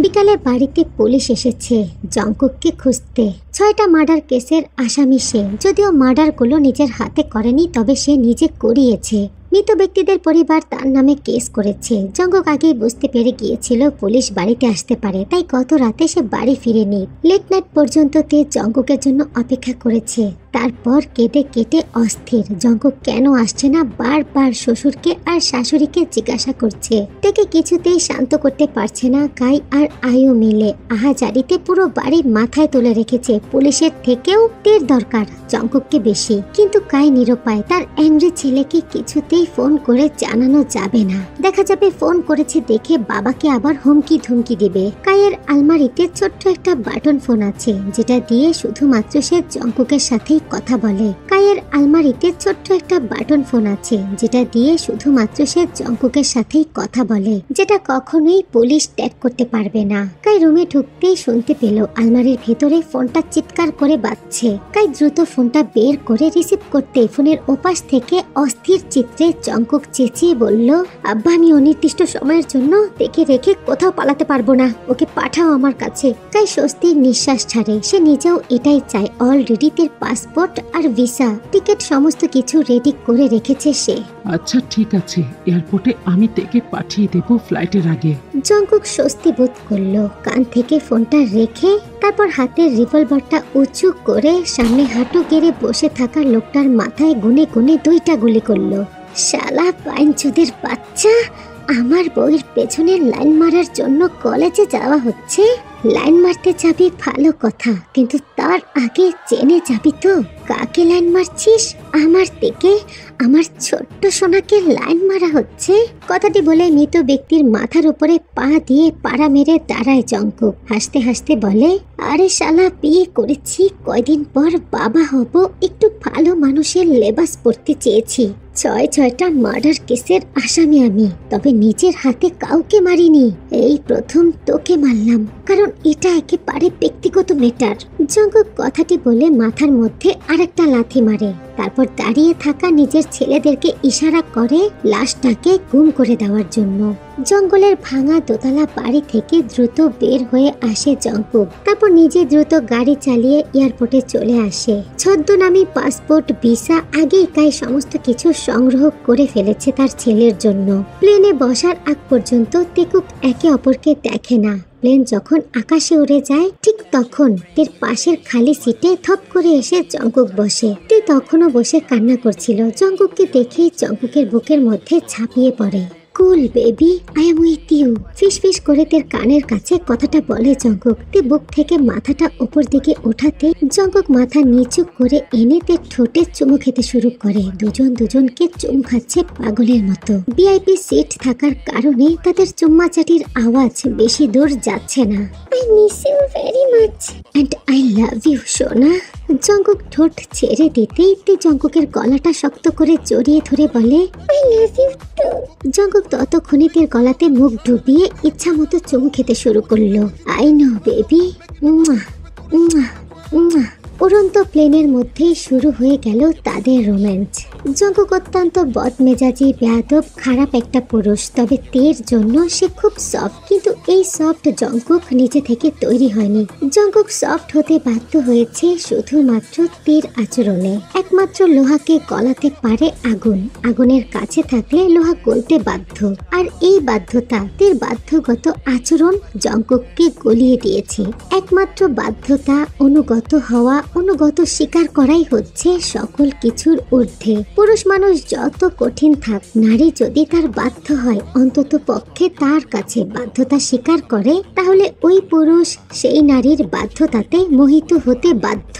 বিকালে বাড়িতে পুলিশ এসেছে জঙ্কুককে খুঁজতে। 6টা মার্ডার কেসের আসামি সে। যদিও মার্ডারগুলো নিজের হাতে করেনি, তবে সে নিজে করিয়েছে। মৃত ব্যক্তিদের পরিবার তার নামে কেস করেছে। জঙ্কুক আগেই বুঝতে পেরে গিয়েছিল পুলিশ বাড়িতে আসতে পারে, তাই গত রাতে সে বাড়ি ফিরেনি। লেট নাইট পর্যন্ত তে জঙ্কুকের জন্য অপেক্ষা করেছে। তারপর কেটে কেটে অস্থির। জঙ্কুক কেন আসছে না বারবার শ্বশুরকে আর শাশুড়িকে জিজ্ঞাসা করছে। তেকে কিছুতেই শান্ত করতে পারছে না কাই আর আয়ু মিলে। আহাজারিতে পুরো বাড়ি মাথায় তুলে রেখেছে। পুলিশের থেকেও তের দরকার জঙ্কুককে বেশি। কিন্তু কাই নিরুপায়। তার অ্যাংরি ছেলেকে কিছুতেই ফোন করে জানানো যাবে না। দেখা যাবে ফোন করেছে দেখে বাবাকে আবার হুমকি ধুমকি দিবে। কাইয়ের আলমারিতে ছোট্ট একটা বাটন ফোন আছে যেটা দিয়ে শুধুমাত্র সে জঙ্কুকের সাথেই কথা বলে। কাইয়ের আলমারিতে ছোট্ট একটা বাটন ফোন আছে যেটা দিয়ে শুধুমাত্র সে জঙ্কুকের সাথেই কথা বলে, যেটা কখনোই পুলিশ ট্যাগ করতে পারবে না। কাই রুমে ঢুকতেই শুনতে পেল আলমারির ভেতরে ফোনটা চিৎকার করে বাজছে। কাই দ্রুত ফোনটা বের করে রিসিভ করতে ফোনের ওপাশ থেকে অস্থির চিত্রে জঙ্কুক চেঁচিয়ে বলল, আব্বা আমি অনির্দিষ্ট সময়ের জন্য দেখে রেখে কোথাও পালাতে পারবো না, ওকে পাঠাও আমার কাছে। কাই স্বস্তির নিঃশ্বাস ছাড়ে। সে নিজেও এটাই চায়। অলরেডি তার পাসপোর্ট আর ভিসা টিকিট সমস্ত কিছু রেডি করে রেখেছে সে। আচ্ছা ঠিক আছে, এয়ারপোর্টে আমি তেকে পাঠিয়ে দেব ফ্লাইটের আগে। জঙ্কুক স্বস্তি বোধ করলো। কান থেকে ফোনটা রেখে তারপর হাতের রিভলভারটা উঁচু করে সামনে হাঁটু গেড়ে বসে থাকা লোকটার মাথায় গুনে গুনে 2টা গুলি করলো। শালা পাইনচোদের বাচ্চা, আমার বউয়ের পেছনে লাইন মারার জন্য কলেজে যাওয়া হচ্ছে। লাইন মারতে যাবি ভালো কথা, কিন্তু তার আগে জেনে যাবি তো কাকে লাইন মারছিস। আমার থেকে আমার ছোট্ট সোনাকে লাইন মারা হচ্ছে। কথাটি বলে মৃত ব্যক্তির মাথার উপরে পা দিয়ে পাড়া মেরে দাঁড়ায় জঙ্কুক। হাসতে হাসতে বলে, আরে শালা বিয়ে করেছি, কয়দিন পর বাবা হব, একটু ভালো মানুষের লেবাস পরতে চেয়েছি। 6টা মার্ডার কেসের আসামি আমি, তবে নিজের হাতে কাউকে মারিনি। এই প্রথম তোকে মারলাম, কারণ এটা একেবারে ব্যক্তিগত ম্যাটার। জঙ্কুক কথাটি বলে মাথার মধ্যে আরেকটা লাথি মারে। তারপর দাঁড়িয়ে থাকা নিজের ছেলেদেরকে ইশারা করে লাশটাকে গুম করে দেওয়ার জন্য। জঙ্গলের ভাঙা দোতলা বাড়ি থেকে দ্রুত বের হয়ে আসে জঙ্কুক। তারপর নিজে দ্রুত গাড়ি চালিয়ে এয়ারপোর্টে চলে আসে। ছদ্মনামী পাসপোর্ট ভিসা আগেই কাই সমস্ত কিছু সংগ্রহ করে ফেলেছে তার ছেলের জন্য। প্লেনে বসার আগ পর্যন্ত তেকুক একে অপরকে দেখে না। প্লেন যখন আকাশে উড়ে যায় ঠিক তখন তের পাশের খালি সিটে থপ করে এসে জঙ্কুক বসে। তে তখনও বসে কান্না করছিল। জঙ্কুককে দেখেই জঙ্কুকের বুকের মধ্যে ঝাঁপিয়ে পড়ে। Cool baby, I am with you. ফিস ফিস করে তের কানের কাছে কথাটা বলে জঙ্কুক। তে বুক থেকে মাথাটা উপর দিকে ওঠাতে জঙ্কুক মাথা নিচু করে এনে তের ঠোঁটে চুমু খেতে শুরু করে। দুজন দুজনকে চুমু খাচ্ছে পাগলের মতো। ভিআইপি সিট থাকার কারণে তাদের চুম্মাচাটির আওয়াজ বেশি দূর যাচ্ছে না। I miss you very much. And I love you সোনা। জঙ্কুক ঠোঁট ছেড়ে দিতেই তে জঙ্কুকের গলাটা শক্ত করে জড়িয়ে ধরে বলে I love you too. Jungkook ততক্ষণে তের গলাতে মুখ ডুবিয়ে ইচ্ছা মতো চুমু খেতে শুরু করলো। I know baby. উড়ন্ত প্লেনের মধ্যেই শুরু হয়ে গেল তাদের রোম্যান্স। জঙ্কুক অত্যন্ত বদমেজাজি, বেয়াদব, খারাপ একটা পুরুষ। তবে তের জন্য সে খুব সফট, কিন্তু এই সফট জঙ্কুক নিজে থেকে তৈরি হয়নি। জঙ্কুক সফট হতে বাধ্য হয়েছে শুধুমাত্র তের আচরণে। একমাত্র লোহাকে গলাতে পারে আগুন, আগুনের কাছে থাকলে লোহা গলতে বাধ্য। আর এই বাধ্যতা, তের বাধ্যগত আচরণ জঙ্কুককে গলিয়ে দিয়েছে। একমাত্র বাধ্যতা অনুগত হওয়া, অনুগত স্বীকার করাই হচ্ছে সকল কিছুর ঊর্ধ্বে। পুরুষ মানুষ যত কঠিন থাক, নারী যদি তার বাধ্য হয়, অন্তত পক্ষে তার কাছে বাধ্যতা স্বীকার করে, তাহলে ওই পুরুষ সেই নারীর বাধ্যতাতে মোহিত হতে বাধ্য।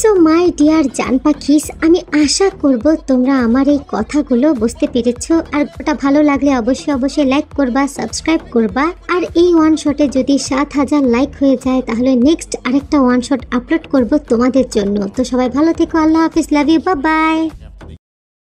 সো মাই ডিয়ার জান পাখিস, আমি আশা করব তোমরা আমার এই কথাগুলো বুঝতে পেরেছো। আর ওটা ভালো লাগলে অবশ্যই লাইক করবা, সাবস্ক্রাইব করবা। আর এই ওয়ান শটে যদি 7,000 লাইক হয়ে যায়, তাহলে নেক্সট আরেকটা ওয়ান শট আপলোড করব তোমাদের জন্য। তো সবাই ভালো থেকো, আল্লাহ হাফিজ, লাভ ইউ, বাই বাই।